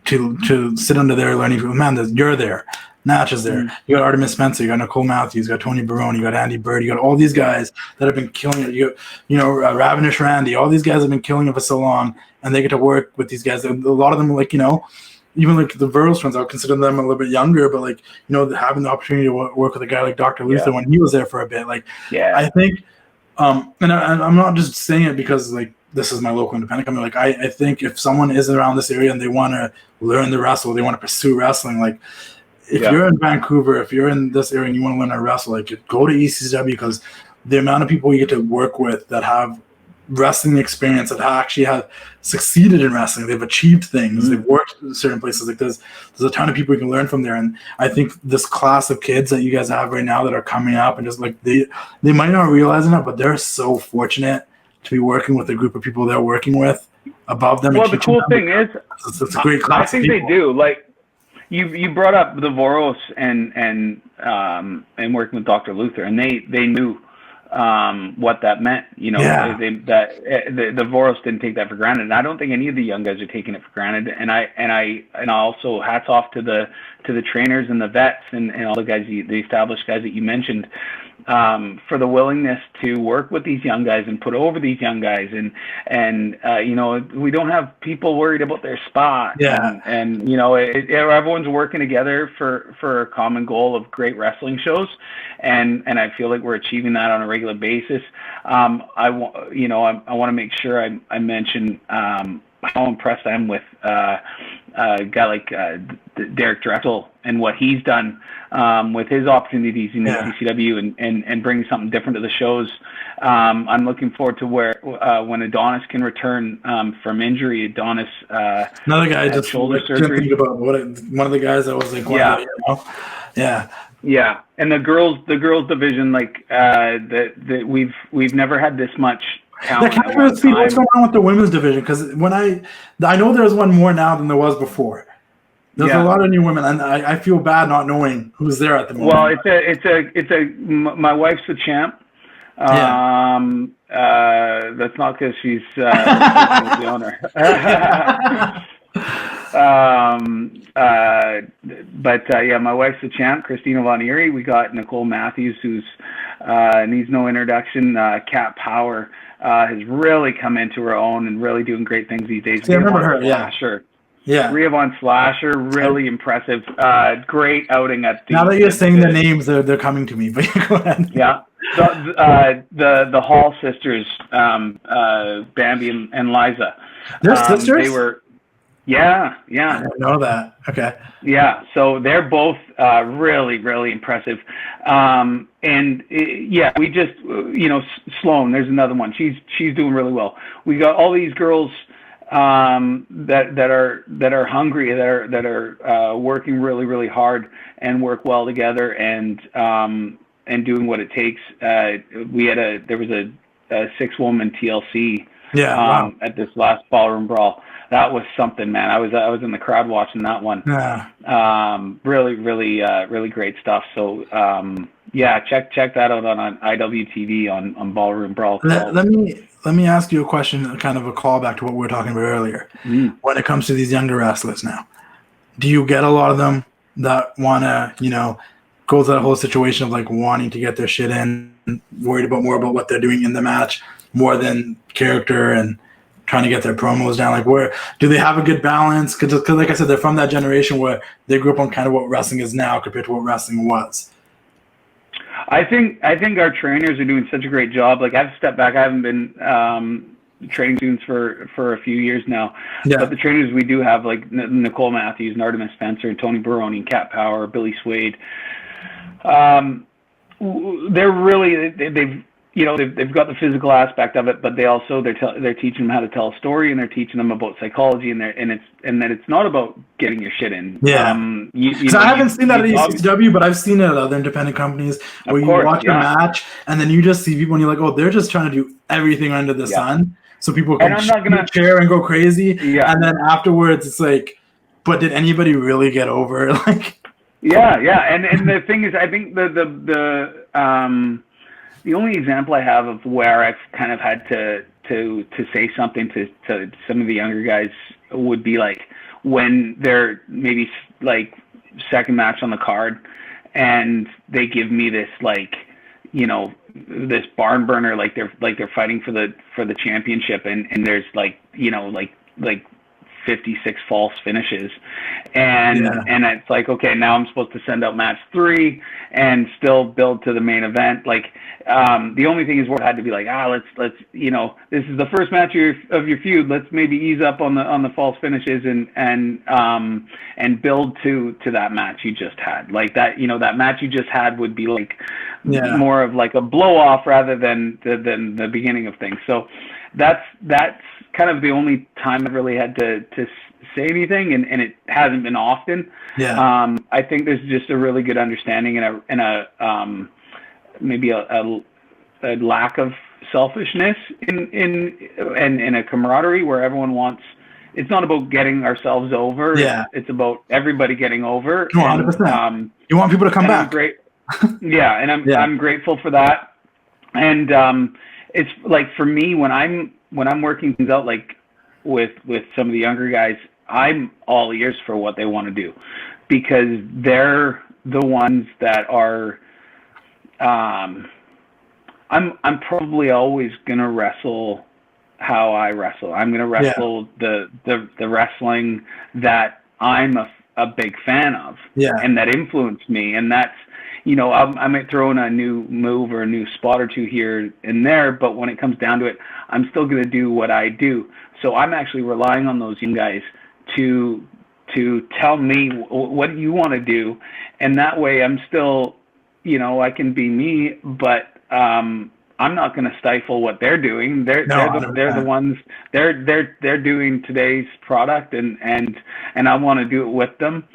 to sit under there learning. Man, you're there. Natch is there. You got Artemis Spencer, you got Nicole Matthews, you got Tony Barone, you got Andy Bird, you got all these guys that have been killing it. You Ravenish Randy, all these guys have been killing it for so long, and they get to work with these guys. A lot of them, even like the Verls friends, I'll consider them a little bit younger, but having the opportunity to work with a guy like Dr. Luther when he was there for a bit, I think, and I'm not just saying it because this is my local independent company. I think if someone is around this area and they want to learn the wrestle, they want to pursue wrestling, if you're in Vancouver, if you're in this area and you want to learn how to wrestle, go to ECCW, because the amount of people you get to work with that have wrestling experience, that actually have succeeded in wrestling, they've achieved things, they've worked in certain places. There's a ton of people you can learn from there. And I think this class of kids that you guys have right now that are coming up and just they might not realize it, but they're so fortunate to be working with a group of people they're working with above them. Well, the cool thing is, it's a great class. I think they do. You brought up the Voros and working with Dr. Luther, and they knew what that meant. The Voros didn't take that for granted, and I don't think any of the young guys are taking it for granted. And I also hats off to the trainers and the vets and all the guys, the established guys that you mentioned, for the willingness to work with these young guys and put over these young guys, and we don't have people worried about their spot, and everyone's working together for a common goal of great wrestling shows, and I feel like we're achieving that on a regular basis. I want to make sure I mention how impressed I am with a guy like Derek Drexel and what he's done with his opportunities in ECCW and bringing something different to the shows. I'm looking forward to when Adonis can return from injury. Adonis, another guy just shoulder surgery. Think about one of the guys that was Yeah, and the girls division, we've never had this much talent. What's going on with the women's division? Because I know there's one more now than there was before. There's a lot of new women, and I feel bad not knowing who's there at the moment. Well, my wife's the champ. That's not because she's the owner. My wife's the champ, Christina Von Erie. We got Nicole Matthews, who's needs no introduction. Kat Power has really come into her own and really doing great things these days. I remember her. Slasher. Rhea Von Slasher, really impressive. Great outing at the. Now that you're saying the names, they're coming to me. But go ahead. Yeah, the Hall sisters, Bambi and Liza. They're sisters. They were. Yeah. I didn't know that. Okay. Yeah, so they're both really, really impressive. We just, Sloan, there's another one. She's doing really well. We got all these girls that are hungry, that are working really, really hard and work well together and doing what it takes. There was a 6-woman TLC at this last Ballroom Brawl. That was something, man. I was in the crowd watching that one. Yeah. Really, really, really great stuff. So check that out on IWTV on Ballroom Brawl. Let me ask you a question, kind of a callback to what we were talking about earlier. When it comes to these younger wrestlers now, do you get a lot of them that want to, go through that whole situation of like wanting to get their shit in, worried more about what they're doing in the match more than character and trying to get their promos down? Like, where do they have a good balance? Because like I said, they're from that generation where they grew up on kind of what wrestling is now compared to what wrestling was. I think our trainers are doing such a great job. Like, I've stepped back. I haven't been training students for a few years now. Yeah. But the trainers we do have, like Nicole Matthews and Artemis Spencer and Tony Baroni and Cat Power, Billy Swade, they're really they've got the physical aspect of it, but they're teaching them how to tell a story, and they're teaching them about psychology, and that it's not about getting your shit in. Yeah. I haven't seen that at ECCW, but I've seen it at other independent companies where you watch a match and then you just see people and you're like, oh, they're just trying to do everything under the sun, so people can chair and go crazy. Yeah. And then afterwards, it's like, but did anybody really get over it? Like. Yeah. And the thing is, I think the only example I have of where I've kind of had to say something to some of the younger guys would be like when they're maybe like second match on the card and they give me this like, this barn burner, like they're fighting for the championship and there's like, like 56 false finishes and it's like, okay, now I'm supposed to send out match 3 and still build to the main event. Like the only thing is where it had to be like, let's this is the first match of your feud, let's maybe ease up on the false finishes and build to that match you just had. Like that, that match you just had would be like more of like a blow off rather than the beginning of things. So that's kind of the only time I've really had to say anything, and it hasn't been often. Yeah. I think there's just a really good understanding and a maybe a lack of selfishness in a camaraderie where everyone wants. It's not about getting ourselves over. Yeah. It's about everybody getting over. 100%. You want people to come back. Great. Yeah, and I'm grateful for that. And it's like for me when I'm working things out like with some of the younger guys, I'm all ears for what they want to do because they're the ones that are I'm probably always gonna wrestle how I wrestle. I'm gonna wrestle the wrestling that I'm a big fan of and that influenced me, and that's I might throw in a new move or a new spot or two here and there, but when it comes down to it, I'm still going to do what I do. So I'm actually relying on those young guys to tell me what you want to do, and that way I'm still, I can be me, but I'm not going to stifle what they're doing. They're the ones they're doing today's product, and I want to do it with them.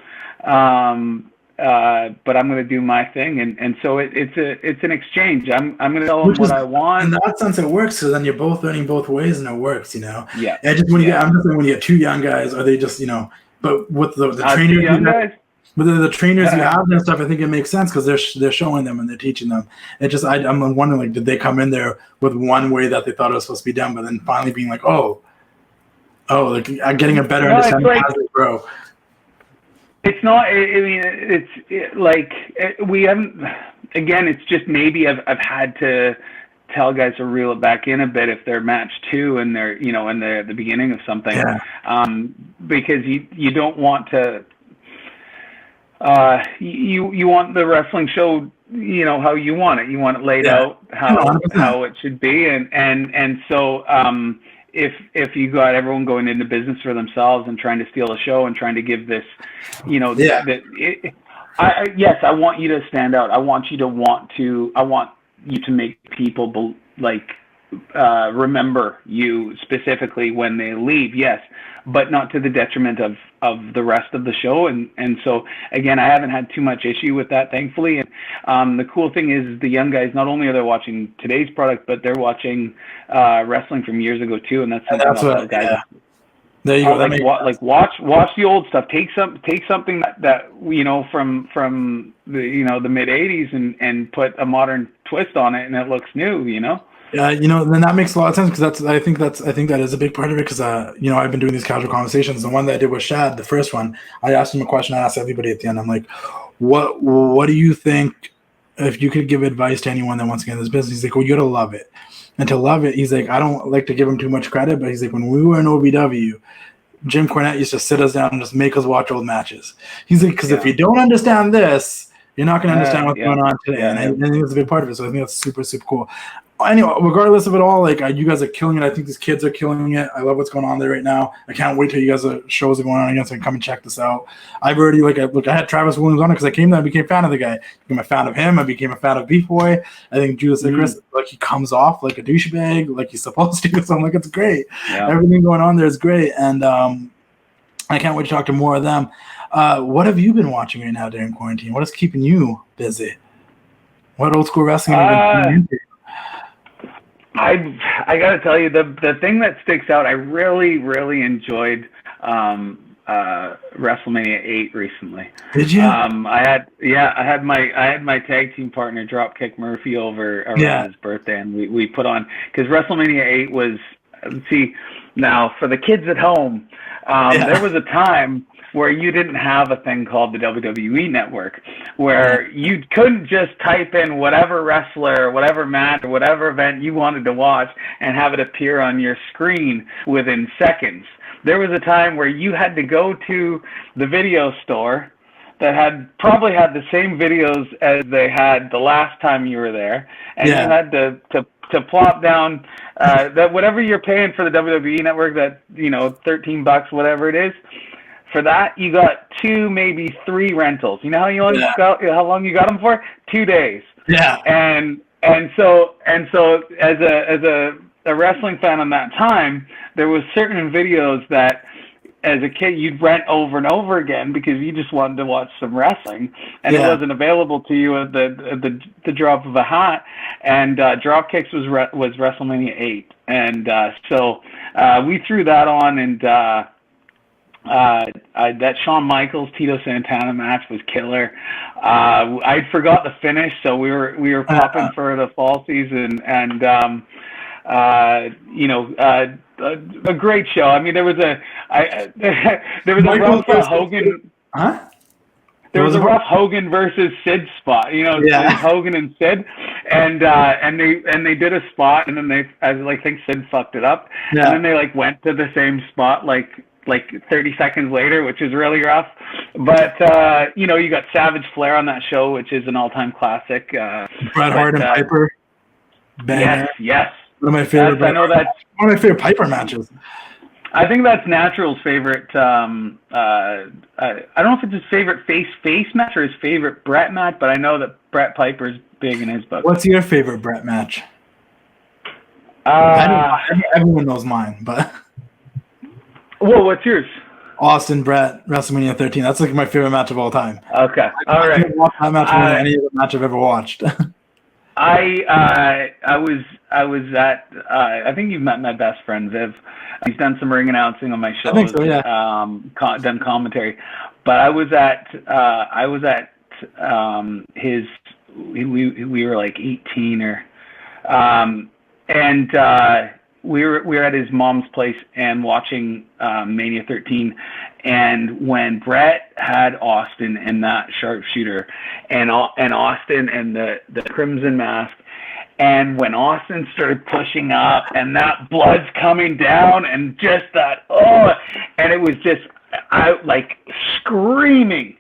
But I'm going to do my thing, and so it's an exchange. I'm going to tell them what I want. In that sense, it works. So then you're both learning both ways, and it works. Yeah. And just when I'm just saying when you get 2 young guys, are they just But with the trainers, the trainers you have and stuff, I think it makes sense because they're showing them and they're teaching them. It just I'm wondering like, did they come in there with one way that they thought it was supposed to be done, but then finally being like, like getting a better understanding as they grow. It's not. I mean, we haven't. Again, it's just maybe I've had to tell guys to reel it back in a bit if they're match 2 and they're and they're at the beginning of something, because you don't want to. You want the wrestling show, how you want it. You want it laid out how it should be, and so. If you got everyone going into business for themselves and trying to steal a show and trying to give this, yes, I want you to stand out. I want you to make people remember you specifically when they leave, yes, but not to the detriment of the rest of the show. And so, again, I haven't had too much issue with that, thankfully. And the cool thing is the young guys, not only are they watching today's product, but they're watching wrestling from years ago, too. And that's something guys. Yeah. There you go. Watch the old stuff. Take something that from the mid '80s and put a modern twist on it, and it looks new. Yeah, then that makes a lot of sense, because I think that is a big part of it, because I've been doing these casual conversations. The one that I did with Shad, the first one, I asked him a question. I asked everybody at the end. I'm like, what do you think, if you could give advice to anyone that wants to get in this business? He's like, well, you gotta love it. And to love it, he's like, I don't like to give him too much credit, but he's like, when we were in OVW, Jim Cornette used to sit us down and just make us watch old matches. He's like, because if you don't understand this, you're not going to understand what's going on today. And I think that's a big part of it. So I think that's super, super cool. Anyway, regardless of it all, like, you guys are killing it. I think these kids are killing it. I love what's going on there right now. I can't wait till you guys' shows are going on again, so I can come and check this out. I've already, I had Travis Williams on it because I came there and became a fan of the guy. I became a fan of him. I became a fan of Beef Boy. I think Judas and Chris, he comes off like a douchebag, like he's supposed to. So I'm like, it's great. Yeah. Everything going on there is great. And I can't wait to talk to more of them. What have you been watching right now during quarantine? What is keeping you busy? What old school wrestling have you been into? I got to tell you, the thing that sticks out, I really, really enjoyed WrestleMania 8 recently. Did you? I had my tag team partner Dropkick Murphy over around his birthday, and we put on, because WrestleMania 8 was, now for the kids at home, there was a time where you didn't have a thing called the WWE Network, where you couldn't just type in whatever wrestler, whatever match, or whatever event you wanted to watch and have it appear on your screen within seconds. There was a time where you had to go to the video store that probably had the same videos as they had the last time you were there, and you had to plop down that whatever you're paying for the WWE Network, that $13, whatever it is. For that, you got 2, maybe 3 rentals. You know how long you got them for? 2 days. Yeah. And so as a wrestling fan on that time, there was certain videos that, as a kid, you'd rent over and over again because you just wanted to watch some wrestling, and it wasn't available to you at the drop of a hat. And Dropkicks was WrestleMania 8, and so we threw that on, and that Shawn Michaels Tito Santana match was killer. I forgot the finish, so we were popping for the fall season, and a great show. I mean, there was a rough Hogan. Huh? There was a rough Hogan versus Sid spot, Hogan and Sid, and they did a spot, and then I think Sid fucked it up, and then they went to the same spot like 30 seconds later, which is really rough. But you got Savage Flair on that show, which is an all-time classic. Bret Hart and Piper. Yes. One of my favorite. I know that's one of my favorite Piper matches. I think that's Natural's favorite. I don't know if it's his favorite face match or his favorite Bret match, but I know that Bret Piper's big in his book. What's your favorite Bret match? Everyone knows mine, but. Well, what's yours? Austin Bret, WrestleMania 13. That's my favorite match of all time. Okay, all right. I watch that match more than any other match I've ever watched. I was at. I think you've met my best friend Viv. He's done some ring announcing on my show. I think so, yeah. Done commentary, but I was at his. We were like 18 or, and. We were at his mom's place and watching Mania 13, and when Bret had Austin in that sharpshooter, and Austin and the Crimson Mask, and when Austin started pushing up and that blood's coming down and just that and it was just screaming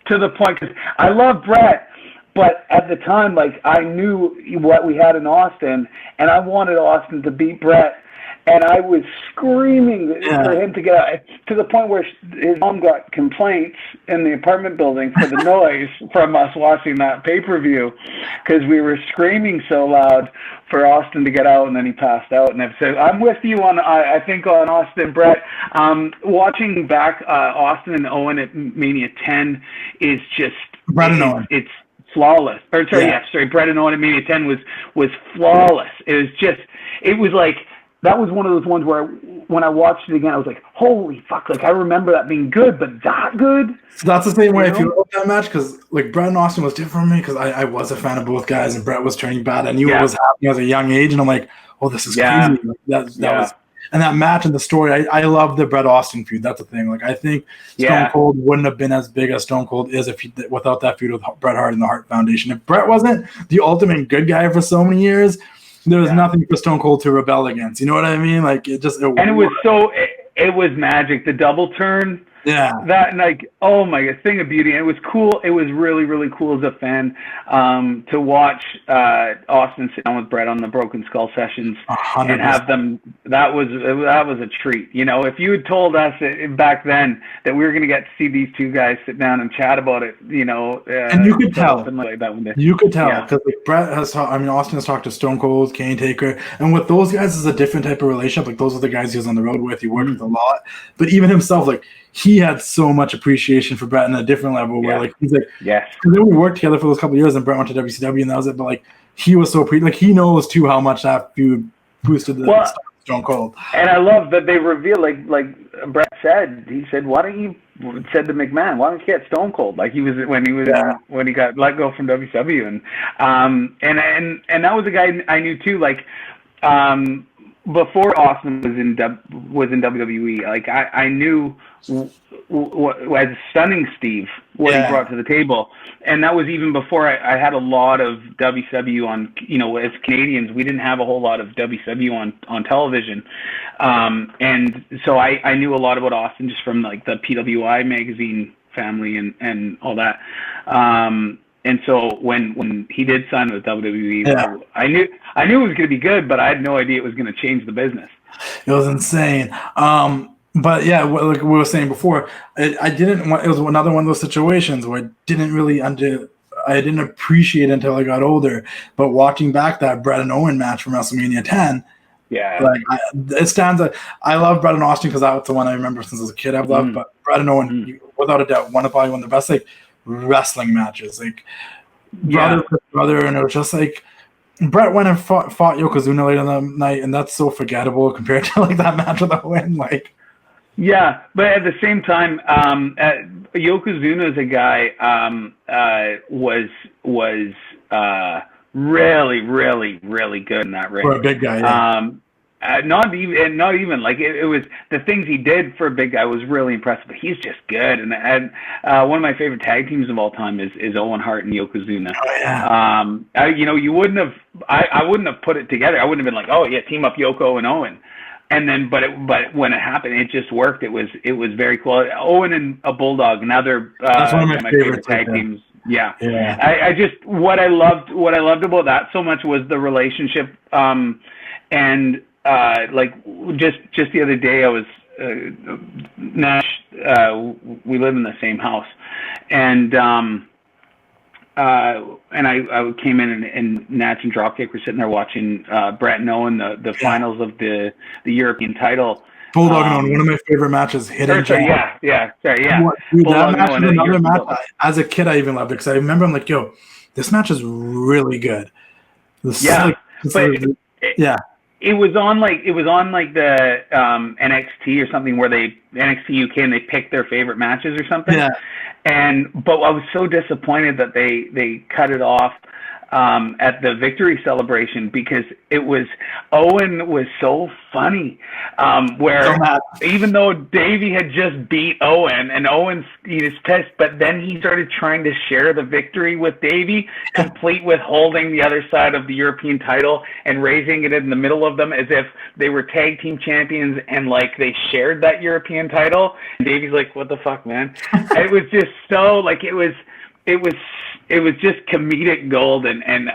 to the point, because I love Bret. But at the time, I knew what we had in Austin, and I wanted Austin to beat Bret. and I was screaming for him to get out, to the point where his mom got complaints in the apartment building for the noise from us watching that pay-per-view, because we were screaming so loud for Austin to get out, and then he passed out. And I've said, I'm with you on, I think, on Austin, Bret. Watching back Austin and Owen at Mania 10 is just, Bret and Owen. It's flawless. Or sorry, Bret and Owen at Mania 10 was flawless. It was like, that was one of those ones where when I watched it again, I was like, holy fuck, like I remember that being good, but that good? So that's the same way I feel about that match, because like Bret and Austin was different for me, because I was a fan of both guys, and Bret was turning bad. I knew what was happening at a young age, and I'm like, oh, this is crazy. Like, that was, and that match and the story, I love the Bret Austin feud. That's the thing. Like I think Stone Cold wouldn't have been as big as Stone Cold is without that feud with Bret Hart and the Hart Foundation. If Bret wasn't the ultimate good guy for so many years, there was nothing for Stone Cold to rebel against. You know what I mean? Like it was magic. The double turn. Yeah. That, like, oh my God, thing of beauty. And it was cool. It was really, really cool as a fan to watch Austin sit down with Bret on the Broken Skull sessions 100%. And have them. That was a treat. You know, if you had told us back then that we were going to get to see these two guys sit down and chat about it, you know, and you could tell. You could tell because like Bret has talked. I mean, Austin has talked to Stone Cold, Kane, Taker, and with those guys is a different type of relationship. Like those are the guys he was on the road with. He worked with a lot, but even himself, like. He had so much appreciation for Bret on a different level where like he's like and then we worked together for those couple of years and Bret went to WCW and that was it, but like he was so like he knows too how much that feud boosted the Stone Cold. And I love that they reveal like Bret said, he said, why don't you said to McMahon, why don't you get Stone Cold? Like he was when he got let go from WCW and that was a guy I knew too, like before Austin was in WWE, like I knew as Stunning Steve what he brought to the table, and that was even before I had a lot of WCW on. You know, as Canadians, we didn't have a whole lot of WCW on television, and so I knew a lot about Austin just from like the PWI magazine family and all that. And so when he did sign with WWE, I knew it was going to be good, but I had no idea it was going to change the business. It was insane. But yeah, like we were saying before, it was another one of those situations where I didn't appreciate it until I got older. But watching back that Bret and Owen match from WrestleMania 10, it stands out. I love Bret and Austin because that's the one I remember since I was a kid. I've loved, but Bret and Owen, without a doubt, probably one of the best like wrestling matches, like brother with brother, and it was just like Bret went and fought Yokozuna later in the night, and that's so forgettable compared to like that match with Owen, like. Yeah, but at the same time, Yokozuna as a guy was really, really, really good in that ring. For a big guy, not even like it was the things he did for a big guy was really impressive. But he's just good, and one of my favorite tag teams of all time is Owen Hart and Yokozuna. Oh yeah. You wouldn't have. I wouldn't have put it together. I wouldn't have been like, oh yeah, team up Yoko and Owen. And then, but when it happened, it just worked. It was very cool. Owen and a Bulldog, another that's one of my favorite tag teams. Yeah. I just what I loved about that so much was the relationship. And like just the other day, I was Nash. We live in the same house, and I came in and Natch and Dropkick were sitting there watching Bret and Owen the finals of the European title. Bulldog and Owen, one of my favorite matches. Dude, that match is another match. As a kid, I even loved it because I remember I'm like, yo, this match is really good. It was on like the NXT or something where NXT UK and they picked their favorite matches or something. Yeah. But I was so disappointed that they cut it off at the victory celebration because Owen was so funny. Where even though Davey had just beat Owen and he was pissed, but then he started trying to share the victory with Davey, complete with holding the other side of the European title and raising it in the middle of them as if they were tag team champions and like they shared that European title. And Davey's like, what the fuck, man? It was just so like it was just comedic gold, and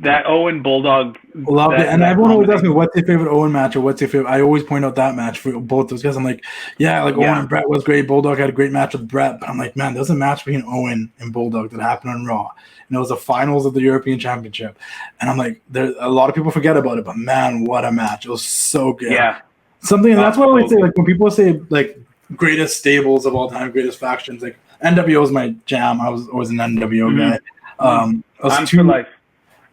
that Owen Bulldog Loved it. And everyone always asks me, what's your favorite Owen match or what's your favorite? I always point out that match for both those guys. I'm like, Owen and Bret was great. Bulldog had a great match with Bret. But I'm like, man, there's a match between Owen and Bulldog that happened on Raw. And it was the finals of the European Championship. And I'm like, a lot of people forget about it. But man, what a match. It was so good. Yeah. And that's why I always say, like, when people say, like, greatest stables of all time, greatest factions, like, NWO is my jam. I was always an NWO guy. I'm for life.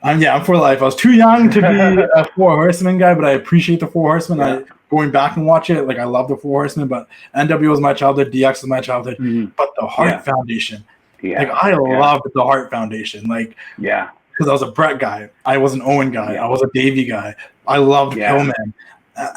I'm for life. I was too young to be a Four Horsemen guy, but I appreciate the Four Horsemen. Yeah. Going back and watch it, like, I love the Four Horsemen, but NWO was my childhood, DX was my childhood. But the Hart Foundation, I loved the Hart Foundation, like, because I was a Bret guy, I was an Owen guy, I was a Davey guy, I loved Pillman.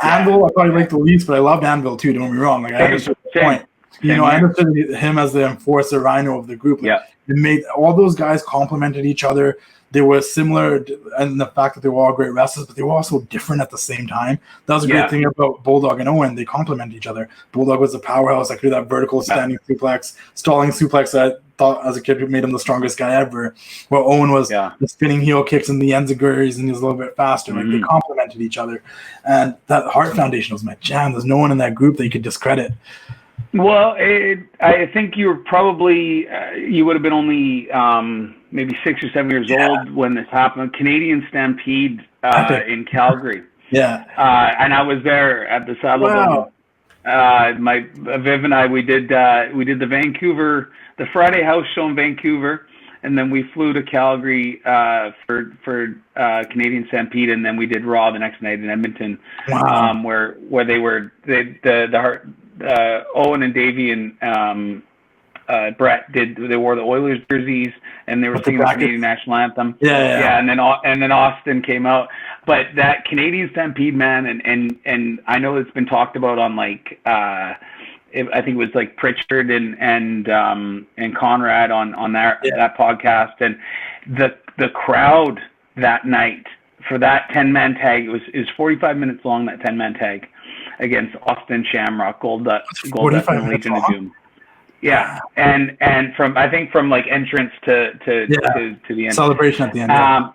Anvil, I probably liked the least, but I loved Anvil too. Don't get me wrong. Like, I understood the point. I understood him as the enforcer rhino of the group. Like, it made all those guys complemented each other. They were similar in the fact that they were all great wrestlers, but they were also different at the same time. That was a great thing about Bulldog and Owen. They complement each other. Bulldog was a powerhouse. I could do that vertical standing suplex, stalling suplex that I thought as a kid made him the strongest guy ever. While Owen was the spinning heel kicks and the enziguris, and he was a little bit faster. Like, they complemented each other. And that Hart Foundation was my jam. There's no one in that group that you could discredit. Well, I think you were probably you would have been only maybe 6 or 7 years old when this happened. Canadian Stampede in Calgary. And I was there at the Saddledome. Viv and I, we did the Friday house show in Vancouver, and then we flew to Calgary for Canadian Stampede, and then we did Raw the next night in Edmonton, where they were Owen and Davey and Bret they wore the Oilers jerseys, and they were singing the Canadian national anthem. And then Austin came out. But that Canadian Stampede, man, and I know it's been talked about on, like, I think it was like Pritchard and Conrad on that podcast, and the crowd that night for that 10-man tag, it was 45 minutes long, that 10-man tag against Austin, Shamrock, Goldust, and Legion of Doom. And from like entrance to the end, celebration at the end.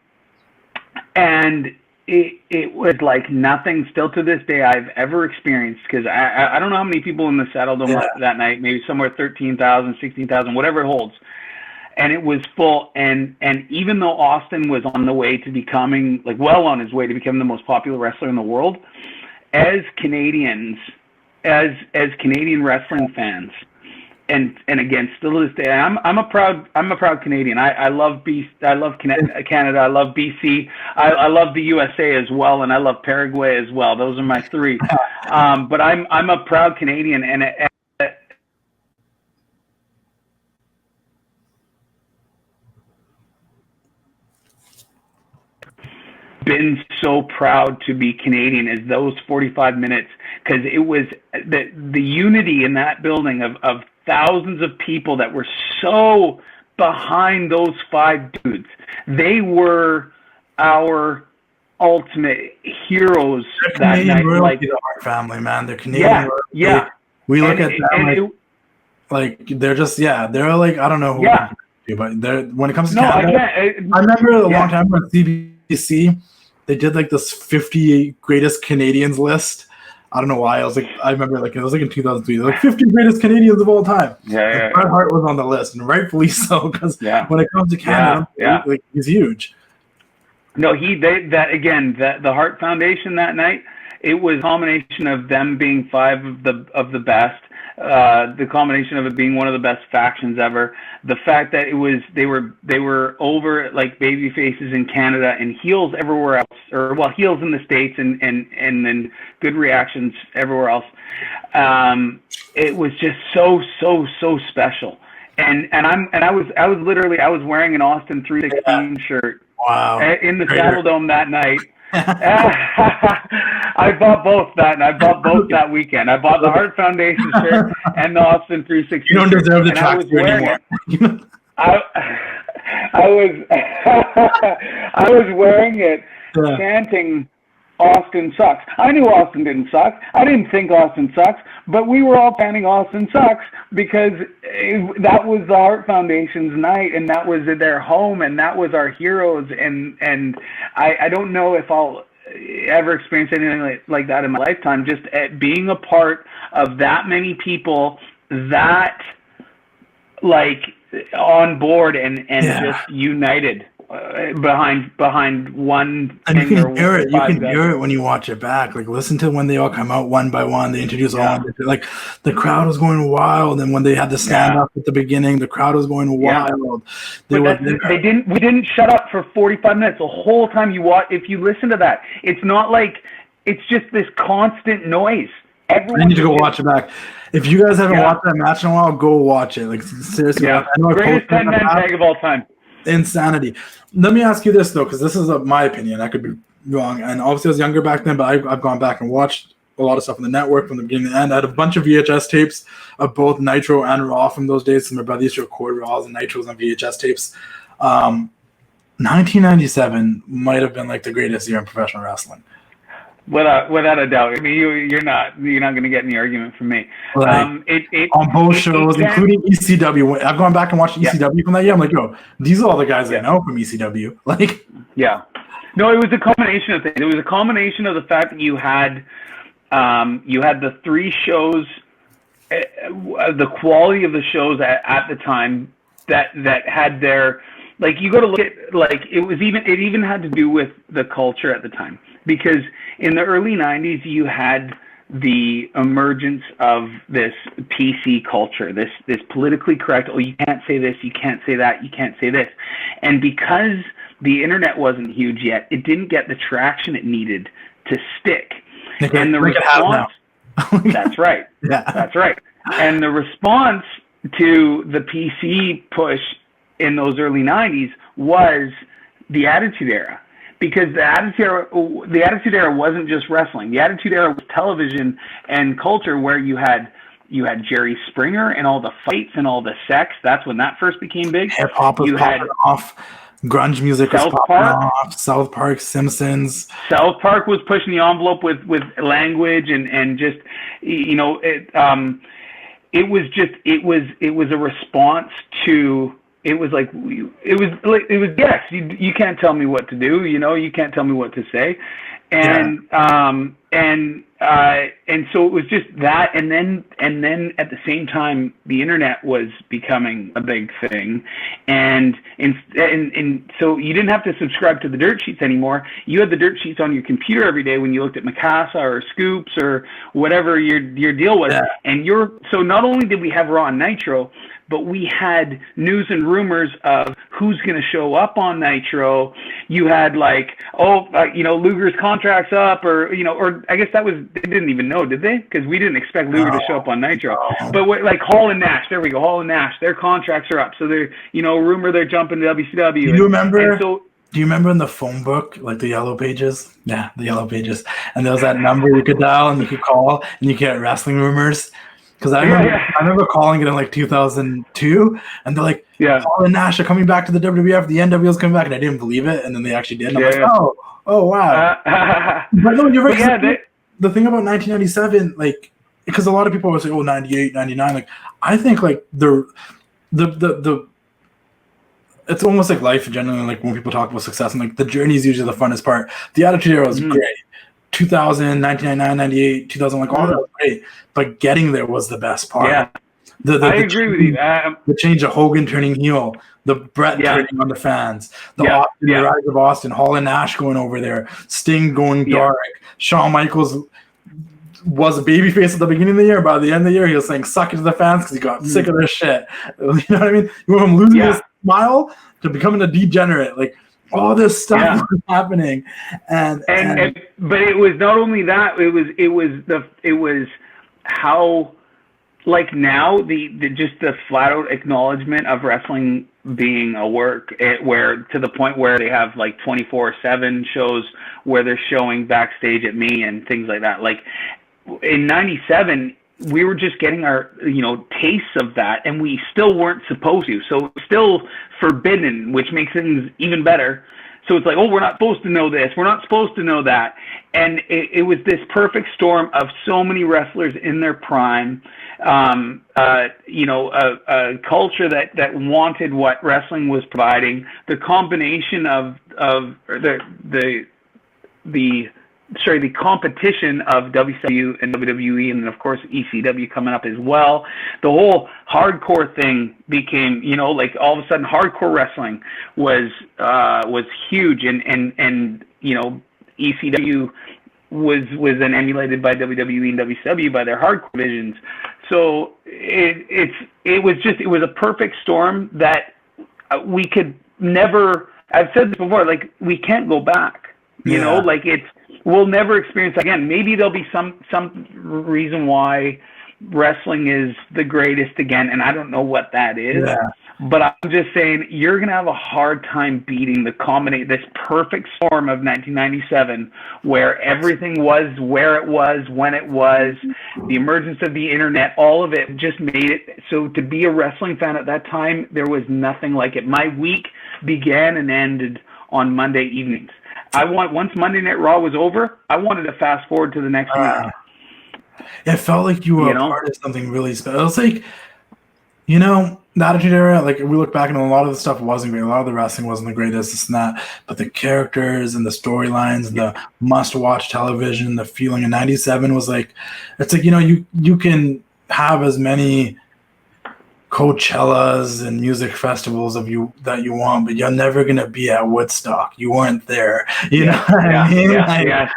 And it was like nothing still to this day I've ever experienced, because I don't know how many people in the Saddledome that night, maybe somewhere 13,000, 16,000, whatever it holds. And it was full, and even though Austin was on the way to becoming, like, well on his way to becoming the most popular wrestler in the world, as Canadians, as Canadian wrestling fans, and again, still to this day, I'm a proud Canadian. I love Canada. I love BC. I love the USA as well, and I love Paraguay as well. Those are my three. But I'm a proud Canadian, and been so proud to be Canadian as those 45 minutes, because it was the unity in that building of thousands of people that were so behind those five dudes. They were our ultimate heroes that night. Like the Hart family, man. They're Canadian. We look at them like they're just they're like, I don't know who but they're, when it comes to Canada, I remember a long time ago on CBC, they did like this 50 greatest Canadians list. I don't know why. I remember like it was like in 2003, like 50 greatest Canadians of all time. Bret Hart was on the list, and rightfully so, because when it comes to Canada, like, he's huge. No, the Hart Foundation that night, it was a combination of them being five of the best, the combination of it being one of the best factions ever, the fact that they were over like baby faces in Canada and heels everywhere else, or well, heels in the States and then good reactions everywhere else. It was just so special. And I was wearing an Austin 316 shirt. Wow. In the Saddledome that night. I bought both that weekend. I bought the Hart Foundation shirt and the Austin 316. You don't deserve the track anymore. I was wearing it, chanting Austin sucks. I knew Austin didn't suck. I didn't think Austin sucks, but we were all chanting Austin sucks because that was the Hart Foundation's night, and that was their home, and that was our heroes. And I don't know if I'll ever experience anything like that in my lifetime, just at being a part of that many people that like on board and just united behind one and thing. You can hear it when you watch it back. Like, listen to when they all come out one by one. They introduce all like the crowd was going wild, and when they had the stand up at the beginning, the crowd was going wild. We didn't shut up for 45 minutes. The whole time you watch, if you listen to that, it's not like it's just this constant noise. I need to go watch it back. If you guys haven't watched that match in a while, go watch it. Like, seriously, I know greatest 10-man tag of all time. Insanity. Let me ask you this though, because this is my opinion. I could be wrong, and obviously I was younger back then, but I've gone back and watched a lot of stuff on the network from the beginning to the end. I had a bunch of VHS tapes of both Nitro and Raw from those days. So my brother used to record Raws and Nitros on VHS tapes. 1997 might have been like the greatest year in professional wrestling. Without a doubt. I mean, you're not going to get any argument from me. Like, on both shows, including ECW. I've gone back and watched ECW from that year. I'm like, yo, these are all the guys I know from ECW. Like, no, it was a combination of things. It was a combination of the fact that you had the three shows, the quality of the shows at the time that had their, like, you got to look at, like, it even had to do with the culture at the time. Because in the early 90s, you had the emergence of this PC culture, this politically correct, oh, you can't say this, you can't say that, you can't say this. And because the internet wasn't huge yet, it didn't get the traction it needed to stick. And the response, that's right. That's right. And the response to the PC push in those early 90s was the Attitude Era. Because the Attitude Era wasn't just wrestling. The Attitude Era was television and culture, where you had Jerry Springer and all the fights and all the sex. That's when that first became big. Hip hop was popping off. Grunge music was popping off. South Park, Simpsons. South Park was pushing the envelope with language and just, you know, it was a response to. It was yes. You can't tell me what to do. You know, you can't tell me what to say, and so it was just that, and then at the same time, the internet was becoming a big thing, and so you didn't have to subscribe to the dirt sheets anymore. You had the dirt sheets on your computer every day when you looked at Mikasa or Scoops or whatever your deal was, and so not only did we have Raw and Nitro, but we had news and rumors of who's going to show up on Nitro. You had Luger's contract's up, or I guess that was, they didn't even know, did they? Because we didn't expect Luger to show up on Nitro. But like Hall and Nash, there we go, Hall and Nash, their contracts are up. So they're, rumor they're jumping to WCW. Do you remember? Do you remember in the phone book, like the yellow pages? Yeah, the yellow pages. And there was that number you could dial and you could call and you get wrestling rumors. Because I remember calling it in like 2002, and they're like, Paul and Nash are coming back to the WWF, the NWO's coming back, and I didn't believe it, and then they actually did. And I'm like, oh wow. But no, you're right. The thing about 1997, like, because a lot of people would say, 98, 99, like, I think like the it's almost like life generally, like when people talk about success, and like the journey is usually the funnest part. The Attitude Era was great. 2000, 1999, 98, 2000, like all that was great, but getting there was the best part. Yeah, I agree with you. The change of Hogan turning heel, the Bret turning on the fans, the rise of Austin, Hall and Nash going over there, Sting going dark, Shawn Michaels was a babyface at the beginning of the year. By the end of the year, he was saying "suck it" to the fans because he got sick of their shit. You know what I mean? You went from losing his smile to becoming a degenerate, like. All this stuff was happening, and but it was not only that. It was how, like, now the just the flat out acknowledgement of wrestling being a work, where to the point where they have like 24/7 shows where they're showing backstage at me and things like that. Like in '97. We were just getting our, tastes of that, and we still weren't supposed to. So it's still forbidden, which makes things even better So it's like, oh, we're not supposed to know this. We're not supposed to know that. And it was this perfect storm of so many wrestlers in their prime, you know, a culture that wanted what wrestling was providing. The combination of the competition of WCW and WWE, and then of course ECW coming up as well. The whole hardcore thing became, you know, like all of a sudden hardcore wrestling was huge, and you know, ECW was then emulated by WWE and WCW by their hardcore divisions. So it was a perfect storm that we could never. I've said this before, like we can't go back. You know, like we'll never experience that again. Maybe there'll be some reason why wrestling is the greatest again, and I don't know what that is. Yeah. But I'm just saying you're gonna have a hard time beating this perfect storm of 1997, where everything was where it was when it was, the emergence of the internet, all of it just made it so to be a wrestling fan at that time, there was nothing like it. My week began and ended on Monday evenings. Once Monday Night Raw was over, I wanted to fast forward to the next week. It felt like you were a part of something really special. It was like, you know, the Attitude Era, like we look back and a lot of the stuff wasn't great. A lot of the wrestling wasn't the greatest, this and that. But the characters and the storylines, the must-watch television, the feeling in 97 was like, it's like, you know, you can have as many Coachellas and music festivals that you want, but you're never gonna be at Woodstock. You weren't there. You know what I mean? Yes.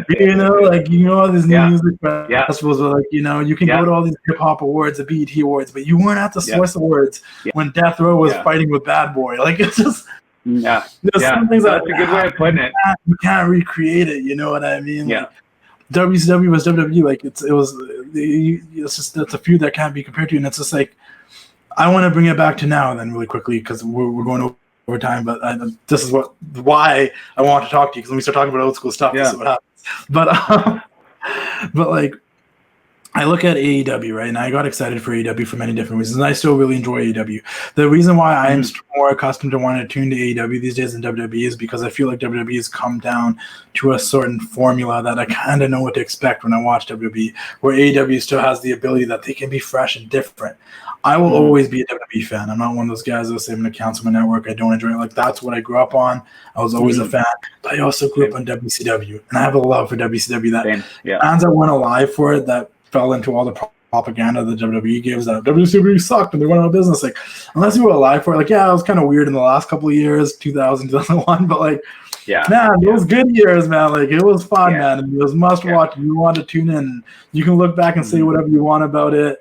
You know, like, you know, all these new music festivals are like, you know, you can go to all these hip hop awards, the BET awards, but you weren't at the Swiss Awards when Death Row was fighting with Bad Boy. Like, it's just there's some things that's a good way of putting it. You can't recreate it. You know what I mean? Like, WCW was WWE. Like it's just that's a few that can't be compared to, and it's just like I want to bring it back to now then really quickly because we're going over time. But this is why I want to talk to you, because when we start talking about old school stuff, this is what happens. But like I look at AEW, right, and I got excited for AEW for many different reasons, and I still really enjoy AEW. The reason why I am more accustomed to wanting to tune to AEW these days than WWE is because I feel like WWE has come down to a certain formula that I kind of know what to expect when I watch WWE, where AEW still has the ability that they can be fresh and different. I will always be a WWE fan. I'm not one of those guys that will say I'm going to cancel my network. I don't enjoy it. Like, that's what I grew up on. I was always a fan. But I also grew up on WCW, and I have a love for WCW. That fans that went alive for it, that fell into all the propaganda that WWE gives, that WCW sucked and they went out of business. Like, unless you were alive for it, like, it was kind of weird in the last couple of years, 2000, 2001, but like, man, those good years, man, like, it was fun, man, and it was must watch. You want to tune in, you can look back and say whatever you want about it.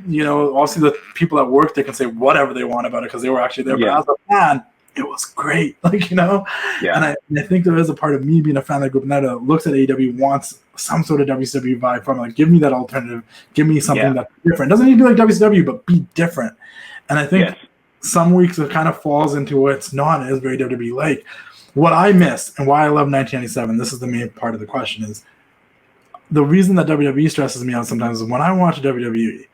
You know, also the people at work, they can say whatever they want about it because they were actually there. But as a fan, it was great. Like, you know, and I think there is a part of me being a fan of the group now that looks at AEW, wants some sort of WCW vibe from it. Like, give me that alternative. Give me something that's different. Doesn't need to be like WCW, but be different. And I think some weeks it kind of falls into what's not as very WWE like. What I miss and why I love 1997, this is the main part of the question, is the reason that WWE stresses me out sometimes is when I watch WWE,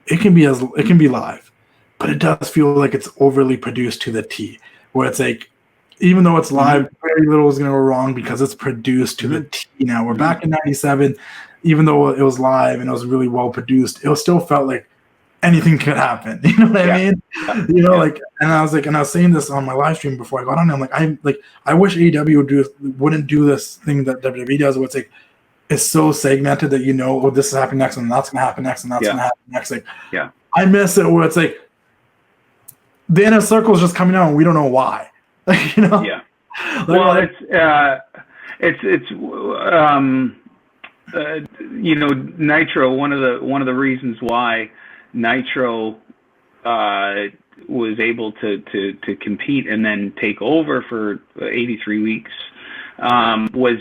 it can be live, but it does feel like it's overly produced to the T, where it's like, even though it's live, very little is going to go wrong because it's produced to the T now. We're back in 97, even though it was live and it was really well produced, it still felt like anything could happen. You know what I mean? You know, like, and I was saying this on my live stream before I got on there. I'm like, I wish AEW wouldn't do this thing that WWE does, where it's like, it's so segmented that, you know, oh, this is happening next, and that's going to happen next, and that's going to happen next. Like, I miss it where it's like the inner circle is just coming out, and we don't know why. Like, you know. Well, it's you know, Nitro. One of the reasons why Nitro was able to compete and then take over for 83 weeks. Was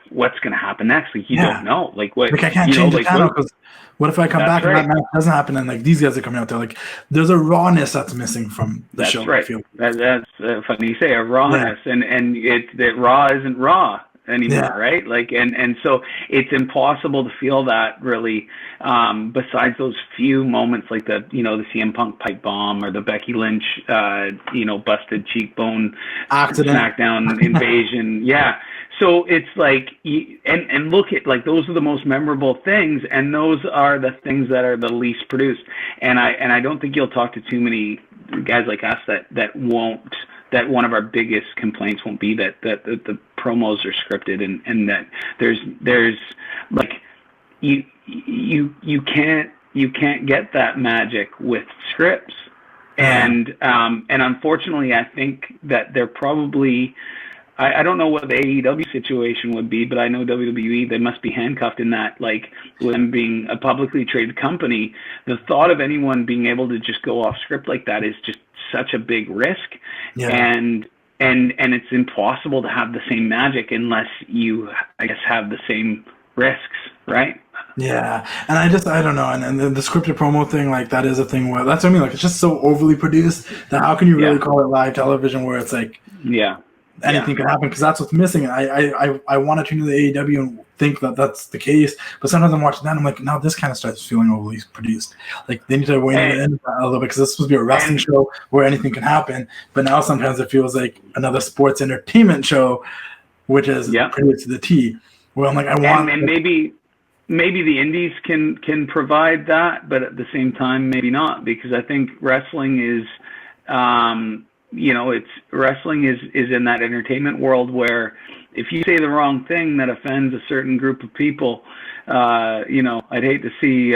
what's going to happen next? Like, you don't know. Like, what? Like, I can't change the channel because what if I come back and that match doesn't happen and like these guys are coming out there? Like, there's a rawness that's missing from the show. Right. I feel. That's funny you say, a rawness, and that raw isn't raw. anymore, right? Like, and so it's impossible to feel that really, besides those few moments like the CM Punk pipe bomb or the Becky Lynch, busted cheekbone accident, SmackDown invasion. Yeah. So it's like, and look at, like, those are the most memorable things, and those are the things that are the least produced. And I don't think you'll talk to too many guys like us that one of our biggest complaints won't be that the promos are scripted, and that there's like you can't get that magic with scripts. And unfortunately, I think that they're probably, I don't know what the AEW situation would be, but I know WWE, they must be handcuffed in that, like, with them being a publicly traded company, the thought of anyone being able to just go off script like that is just such a big risk. Yeah. And it's impossible to have the same magic unless you, I guess, have the same risks, right? Yeah, and I don't know, and the scripted promo thing, like, that is a thing where, that's what I mean, like, it's just so overly produced that how can you really call it live television where it's like, anything can happen, because that's what's missing. I want to tune to the AEW and think that that's the case, but sometimes I'm watching that and I'm like, now this kind of starts feeling overly produced. Like, they need to weigh in a little bit, because this is supposed to be a wrestling show where anything can happen, but now sometimes it feels like another sports entertainment show, which is produced to the T. Where I'm like, and maybe the indies can provide that, but at the same time, maybe not, because I think wrestling is, wrestling is in that entertainment world where if you say the wrong thing that offends a certain group of people, I'd hate to see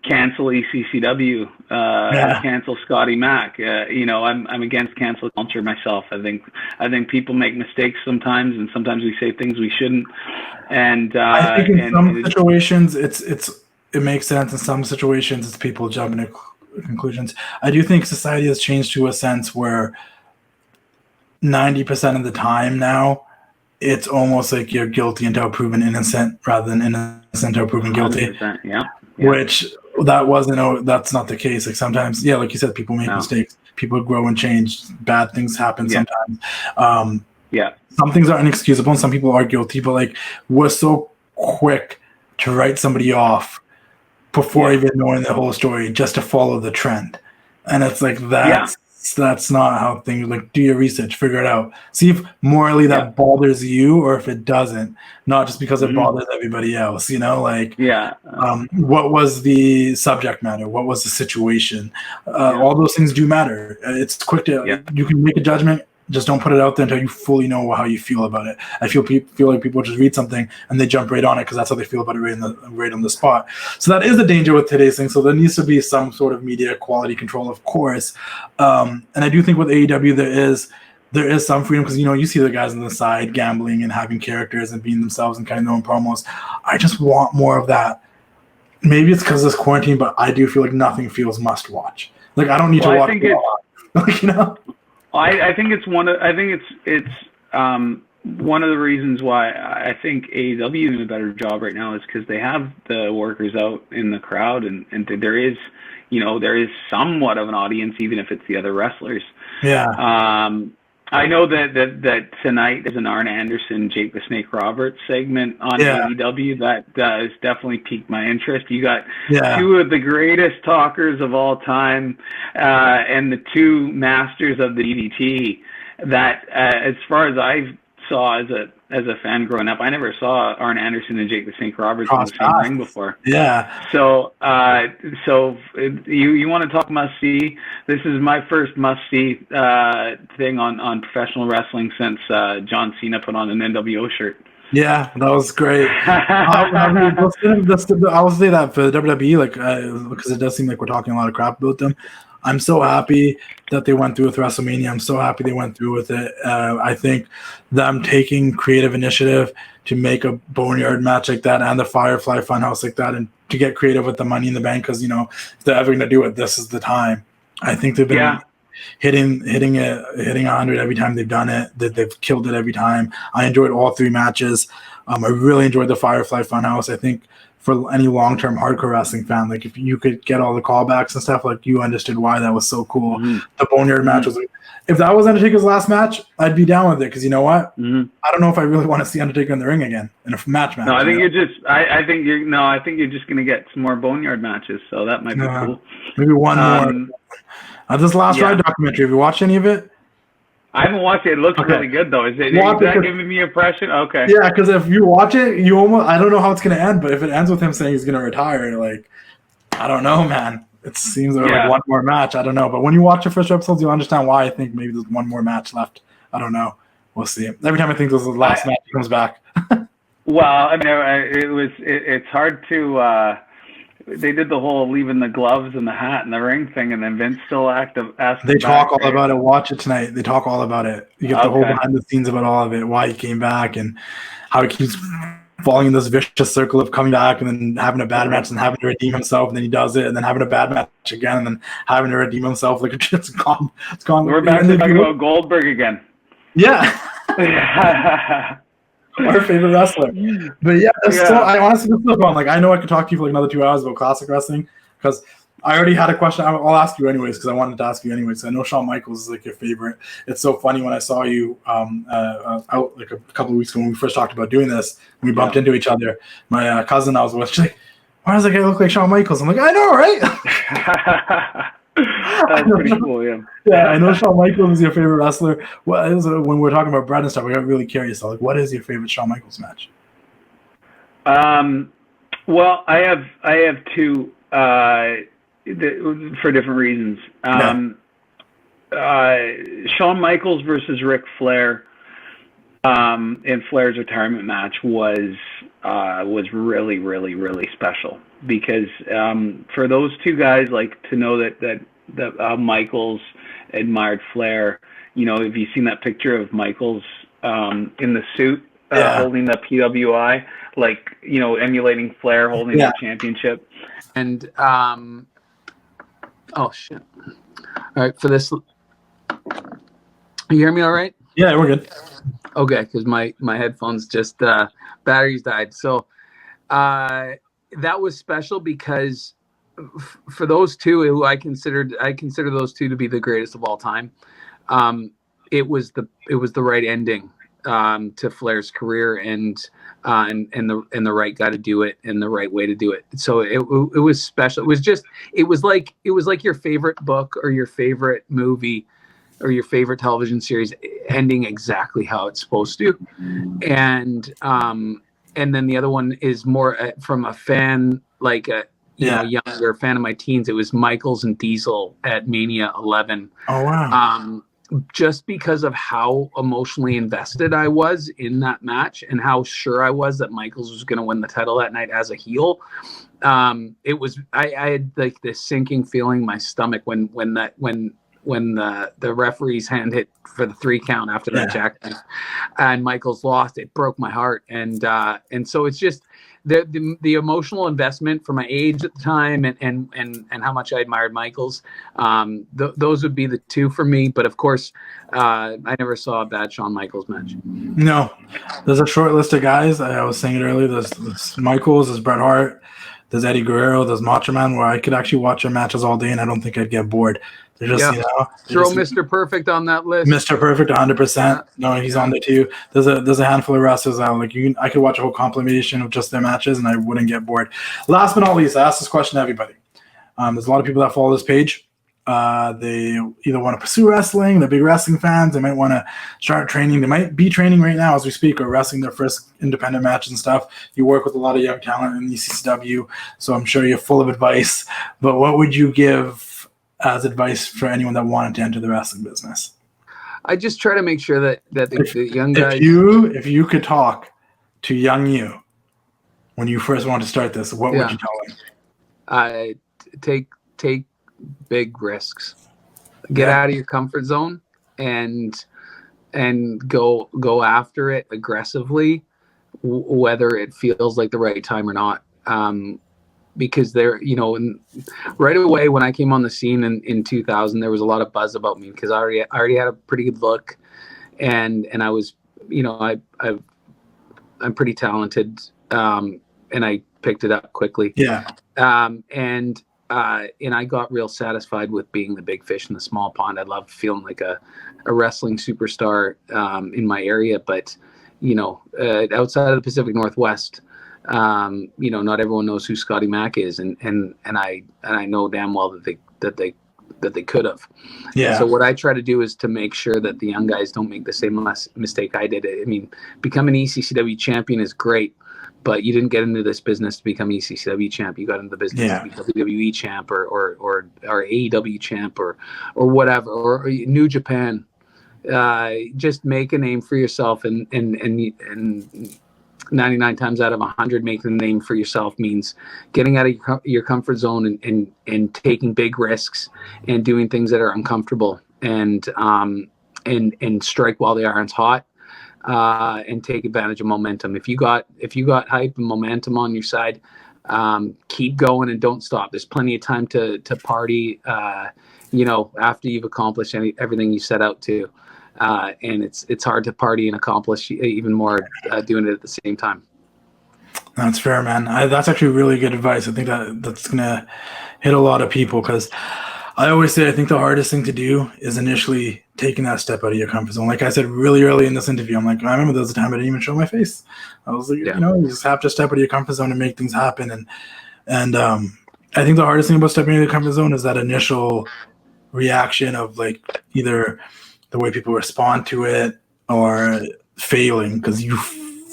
cancel ECCW, cancel Scotty Mac. I'm against cancel culture myself. I think people make mistakes sometimes, and sometimes we say things we shouldn't. And I think in some situations it makes sense. In some situations, it's people jumping to conclusions. I do think society has changed to a sense where 90% of the time now, it's almost like you're guilty until proven innocent rather than innocent until proven guilty. Yeah. Which that's not the case. Like, sometimes, like you said, people make mistakes. People grow and change. Bad things happen sometimes. Some things are inexcusable and some people are guilty, but, like, we're so quick to write somebody off before even knowing the whole story just to follow the trend. And it's like, that's not how things, like, do your research, figure it out, see if morally that bothers you or if it doesn't, not just because it bothers everybody else, what was the subject matter, what was the situation, all those things do matter. It's quick to you can make a judgment, just don't put it out there until you fully know how you feel about it. I feel like people just read something and they jump right on it because that's how they feel about it right on the spot. So that is the danger with today's thing. So there needs to be some sort of media quality control, of course. And I do think with AEW there is some freedom, because you see the guys on the side gambling and having characters and being themselves and kind of knowing promos. I just want more of that. Maybe it's because of this quarantine, but I do feel like nothing feels must watch. Like, I don't need to watch. I think it's one of the reasons why I think AEW is doing a better job right now is because they have the workers out in the crowd, and there is somewhat of an audience, even if it's the other wrestlers. I know that tonight there's an Arn Anderson, Jake the Snake Roberts segment on AEW that has definitely piqued my interest. You got two of the greatest talkers of all time, and the two masters of the DDT. That, as far as I saw as a fan growing up, I never saw Arn Anderson and Jake the Snake Roberts in the same ring before. So you want to talk must see? This is my first must see thing on professional wrestling since John Cena put on an NWO shirt. Yeah, that was great. I'll say that for the WWE, because it does seem like we're talking a lot of crap about them. I'm so happy that they went through with WrestleMania. I'm so happy they went through with it. I think them taking creative initiative to make a Boneyard match like that and the Firefly Funhouse like that, and to get creative with the Money in the Bank, because, if they're ever going to do it, this is the time. I think they've been hitting 100 every time they've done it. That they've killed it every time. I enjoyed all three matches. I really enjoyed the Firefly Funhouse. I think for any long-term hardcore wrestling fan. Like, if you could get all the callbacks and stuff, like, you understood why that was so cool. The Boneyard match was. If that was Undertaker's last match, I'd be down with it, because you know what? I don't know if I really want to see Undertaker in the ring again in a match. No, I think I think you're just gonna get some more Boneyard matches, so that might be cool. Maybe one more. This Last Ride documentary. Have you watched any of it? I haven't watched it. It looks really good, though. Is that giving me an impression? Okay. Yeah, because if you watch it, you almost, I don't know how it's gonna end, but if it ends with him saying he's gonna retire, like, I don't know, man. It seems like one more match. I don't know. But when you watch the first episodes, you'll understand why I think maybe there's one more match left. I don't know. We'll see. Every time I think this is the last match, he comes back. Well, I mean, it's hard to. They did the whole leaving the gloves and the hat and the ring thing, and then Vince still asked. They talk all about it. Watch it tonight. They talk all about it. You get the whole behind the scenes about all of it, why he came back, and how he keeps falling in this vicious circle of coming back and then having a bad match and having to redeem himself, and then he does it, and then having a bad match again, and then having to redeem himself. Like, it's gone. It's gone. We're back to talking about Goldberg again. Yeah. Our favorite wrestler. But yeah, I honestly feel fun. Like, I know I could talk to you for like another 2 hours about classic wrestling, because I already had a question. I'll ask you anyways, because I wanted to ask you anyways. I know Shawn Michaels is like your favorite. It's so funny when I saw you out like a couple of weeks ago when we first talked about doing this, and we bumped into each other. My cousin I was with, she's like, why does that guy look like Shawn Michaels? I'm like, I know, right? That's pretty cool, yeah. Yeah, I know Shawn Michaels is your favorite wrestler. When we're talking about Bret and stuff, I got really curious. So, like, what is your favorite Shawn Michaels match? Well, I have two for different reasons. Shawn Michaels versus Ric Flair in Flair's retirement match was really, really, really special, because for those two guys, like, to know that Michaels admired Flair. You know, have you seen that picture of Michaels in the suit holding the PWI, like, you know, emulating Flair holding the championship? And oh shit! All right, for this, you hear me all right? Yeah, we're good. Okay, because my headphones just batteries died. So that was special because for those two, who I consider those two to be the greatest of all time. It was the right ending to Flair's career, and the right guy to do it and the right way to do it. So it was special. It was like your favorite book or your favorite movie or your favorite television series ending exactly how it's supposed to. And then the other one is more from a fan, like a younger fan of my teens. It was Michaels and Diesel at Mania 11. Oh wow. Just because of how emotionally invested I was in that match and how sure I was that Michaels was going to win the title that night as a heel. It was, I had like this sinking feeling in my stomach when the referee's hand hit for the 3 count after that jackknife, and Michaels lost. It broke my heart. And so it's just the emotional investment for my age at the time and how much I admired Michaels. Those would be the two for me. But of course, I never saw a bad Shawn Michaels match. No, there's a short list of guys. I was saying it earlier. There's Michaels, there's Bret Hart, there's Eddie Guerrero, there's Macho Man, where I could actually watch their matches all day and I don't think I'd get bored. They're just, throw Mr. Perfect on that list. Mr. Perfect, 100%. No, he's on there too. There's a handful of wrestlers out. Like, I could watch a whole compilation of just their matches and I wouldn't get bored. Last but not least, I ask this question to everybody. There's a lot of people that follow this page. They either want to pursue wrestling, they're big wrestling fans, they might want to start training, they might be training right now as we speak, or wrestling their first independent match and stuff. You work with a lot of young talent in ECCW, so I'm sure you're full of advice. But what would you give as advice for anyone that wanted to enter the wrestling business? I just try to make sure that the young guys. If you could talk to young you when you first wanted to start this, what would you tell them? Take big risks. Get out of your comfort zone and go after it aggressively, whether it feels like the right time or not. Because there, right away when I came on the scene in 2000, there was a lot of buzz about me because I already had a pretty good look, and I was, I'm pretty talented, and I picked it up quickly. Yeah. And I got real satisfied with being the big fish in the small pond. I loved feeling like a wrestling superstar in my area, but outside of the Pacific Northwest, not everyone knows who Scotty Mac is, and I know damn well that they could have. Yeah. And so what I try to do is to make sure that the young guys don't make the same mistake I did. I mean, becoming an ECCW champion is great, but you didn't get into this business to become ECCW champ. You got into the business to be WWE champ or AEW champ or whatever, or New Japan. Just make a name for yourself, and 99 times out of 100, making a name for yourself means getting out of your comfort zone and taking big risks and doing things that are uncomfortable, and strike while the iron's hot, and take advantage of momentum. If you got hype and momentum on your side, keep going and don't stop. There's plenty of time to party, after you've accomplished everything you set out to. And it's hard to party and accomplish even more doing it at the same time. That's fair, man. That's actually really good advice. I think that's going to hit a lot of people, because I always say I think the hardest thing to do is initially taking that step out of your comfort zone. Like I said really early in this interview, I'm like, I remember there was a time I didn't even show my face. I was like, you just have to step out of your comfort zone and make things happen. And I think the hardest thing about stepping out of your comfort zone is that initial reaction of like either the way people respond to it or failing, because you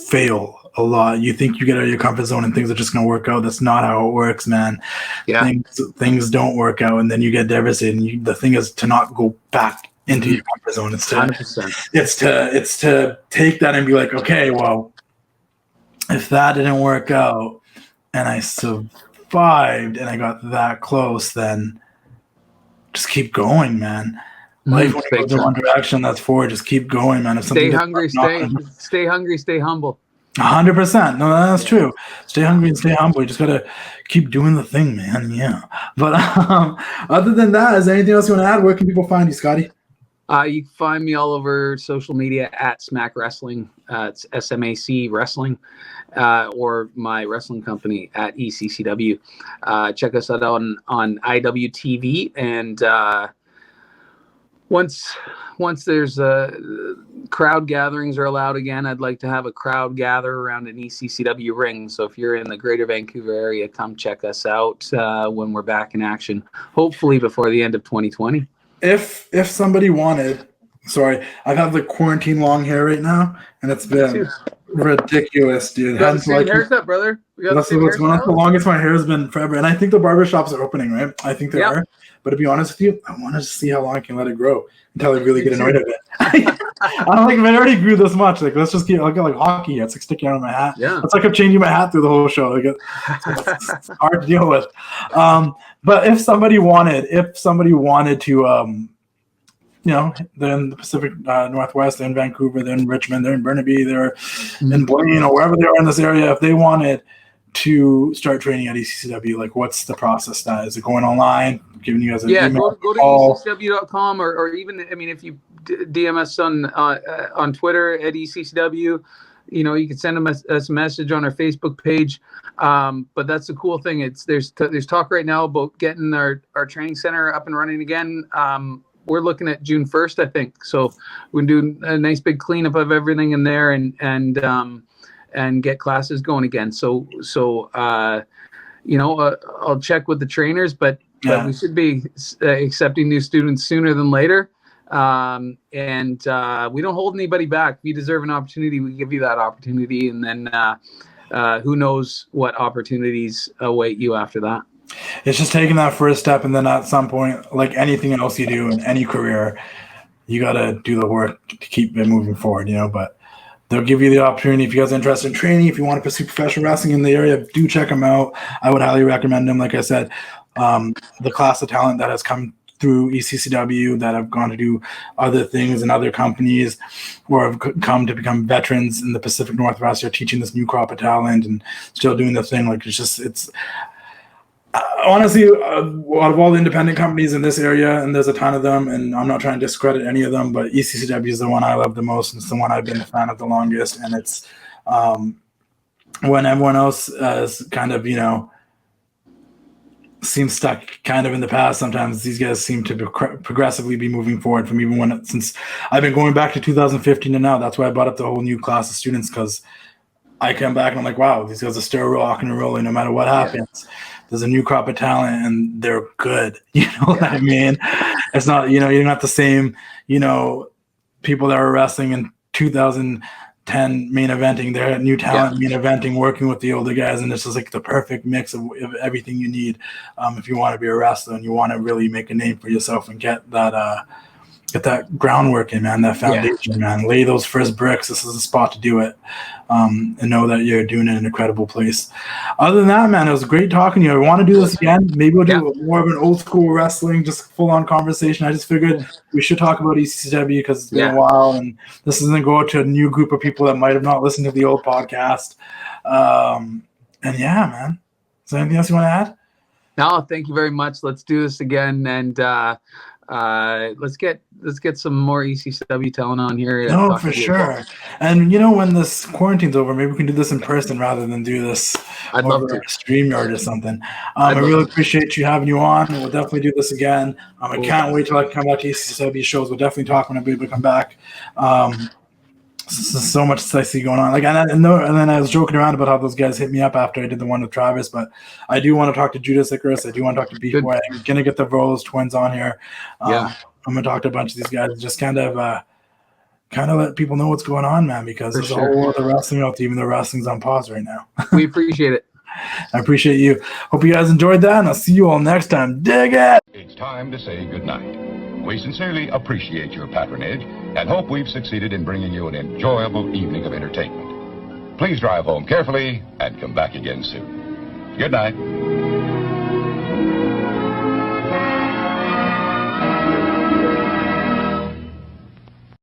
fail a lot. You think you get out of your comfort zone and things are just going to work out. That's not how it works, man. Yeah. Things don't work out, and then you get devastated. And the thing is to not go back into your comfort zone. It's to 100%. It's to take that and be like, okay, well, if that didn't work out and I survived and I got that close, then just keep going, man. Life only goes in one direction. That's forward. Just keep going, man. If stay hungry, stay hungry, stay humble. 100%. No, that's true. Stay hungry and stay humble. You just gotta keep doing the thing, man. Yeah. But other than that, is there anything else you want to add? Where can people find you, Scotty? You can find me all over social media at Smack Wrestling. It's SMAC Wrestling, or my wrestling company at ECCW. Check us out on IWTV, and once there's crowd gatherings are allowed again, I'd like to have a crowd gather around an ECCW ring. So if you're in the greater Vancouver area, come check us out when we're back in action, hopefully before the end of 2020. If somebody wanted, sorry, I have the quarantine long hair right now, and it's been ridiculous, dude. Got the same haircut, brother. That's what's going on. The longest my hair has been forever, and I think the barbershops are opening, right? I think they are. But to be honest with you, I want to see how long I can let it grow until I really get annoyed of it. I'm like, if it already grew this much, like let's just keep like hockey. It's like sticking out of my hat. Yeah, it's like I'm changing my hat through the whole show. Like it's hard to deal with. But if somebody wanted to, they're in the Pacific Northwest, they're in Vancouver, they're in Richmond, they're in Burnaby, they're in Blaine, or wherever they are in this area. If they wanted to start training at ECCW, like what's the process now? Is it going online, giving you guys an email? Go to ECCW.com, or even, I mean, if you DM us on Twitter at ECCW, you can send us a message on our Facebook page. But that's the cool thing. There's talk right now about getting our training center up and running again. We're looking at June 1st, I think. So we're doing a nice big cleanup of everything in there and get classes going again. So I'll check with the trainers, but we should be accepting new students sooner than later. And we don't hold anybody back. If you deserve an opportunity, we give you that opportunity. And then who knows what opportunities await you after that. It's just taking that first step, and then at some point, like anything else you do in any career, you got to do the work to keep it moving forward, but they'll give you the opportunity. If you guys are interested in training, if you want to pursue professional wrestling in the area, do check them out. I would highly recommend them. Like I said, the class of talent that has come through ECCW that have gone to do other things in other companies or have come to become veterans in the Pacific Northwest are teaching this new crop of talent and still doing the thing. Like it's honestly, out of all the independent companies in this area, and there's a ton of them, and I'm not trying to discredit any of them, but ECCW is the one I love the most, and it's the one I've been a fan of the longest, and it's when everyone else is kind of, seems stuck kind of in the past. Sometimes these guys seem to progressively be moving forward from since I've been going back to 2015 to now. That's why I brought up the whole new class of students, because I come back and I'm like, wow, these guys are still rocking and rolling no matter what happens. There's a new crop of talent and they're good. You know what I mean? It's not, you're not the same, people that were wrestling in 2010 main eventing. They're new talent main eventing, working with the older guys, and it's just like the perfect mix of everything you need if you want to be a wrestler and you want to really make a name for yourself and get that groundwork in, man, that foundation, man. Lay those first bricks. This is the spot to do it, and know that you're doing it in an incredible place. Other than that, man, it was great talking to you. I want to do this again. Maybe we'll do more of an old school wrestling, just full on conversation. I just figured we should talk about ECCW because it's been a while, and this is going to go out to a new group of people that might have not listened to the old podcast. And yeah, man, is there anything else you want to add? No, thank you very much. Let's do this again, and let's get some more ECCW talent on here. No, for sure. And when this quarantine's over, maybe we can do this in person rather than do this over StreamYard or something. I really appreciate having you on. We'll definitely do this again. I can't wait till I can come back to ECCW shows. We'll definitely talk when I'm able to come back. So much I see going on. And then I was joking around about how those guys hit me up after I did the one with Travis, but I do want to talk to Judas Icarus. I do want to talk to Beef Boy. I'm gonna get the Rose twins on here. I'm gonna talk to a bunch of these guys and just kind of let people know what's going on, man, because there's a whole lot of wrestling out there. Even though wrestling's on pause right now. We appreciate it. I appreciate you. Hope you guys enjoyed that, and I'll see you all next time. Dig it! It's time to say goodnight. We sincerely appreciate your patronage and hope we've succeeded in bringing you an enjoyable evening of entertainment. Please drive home carefully and come back again soon. Good night.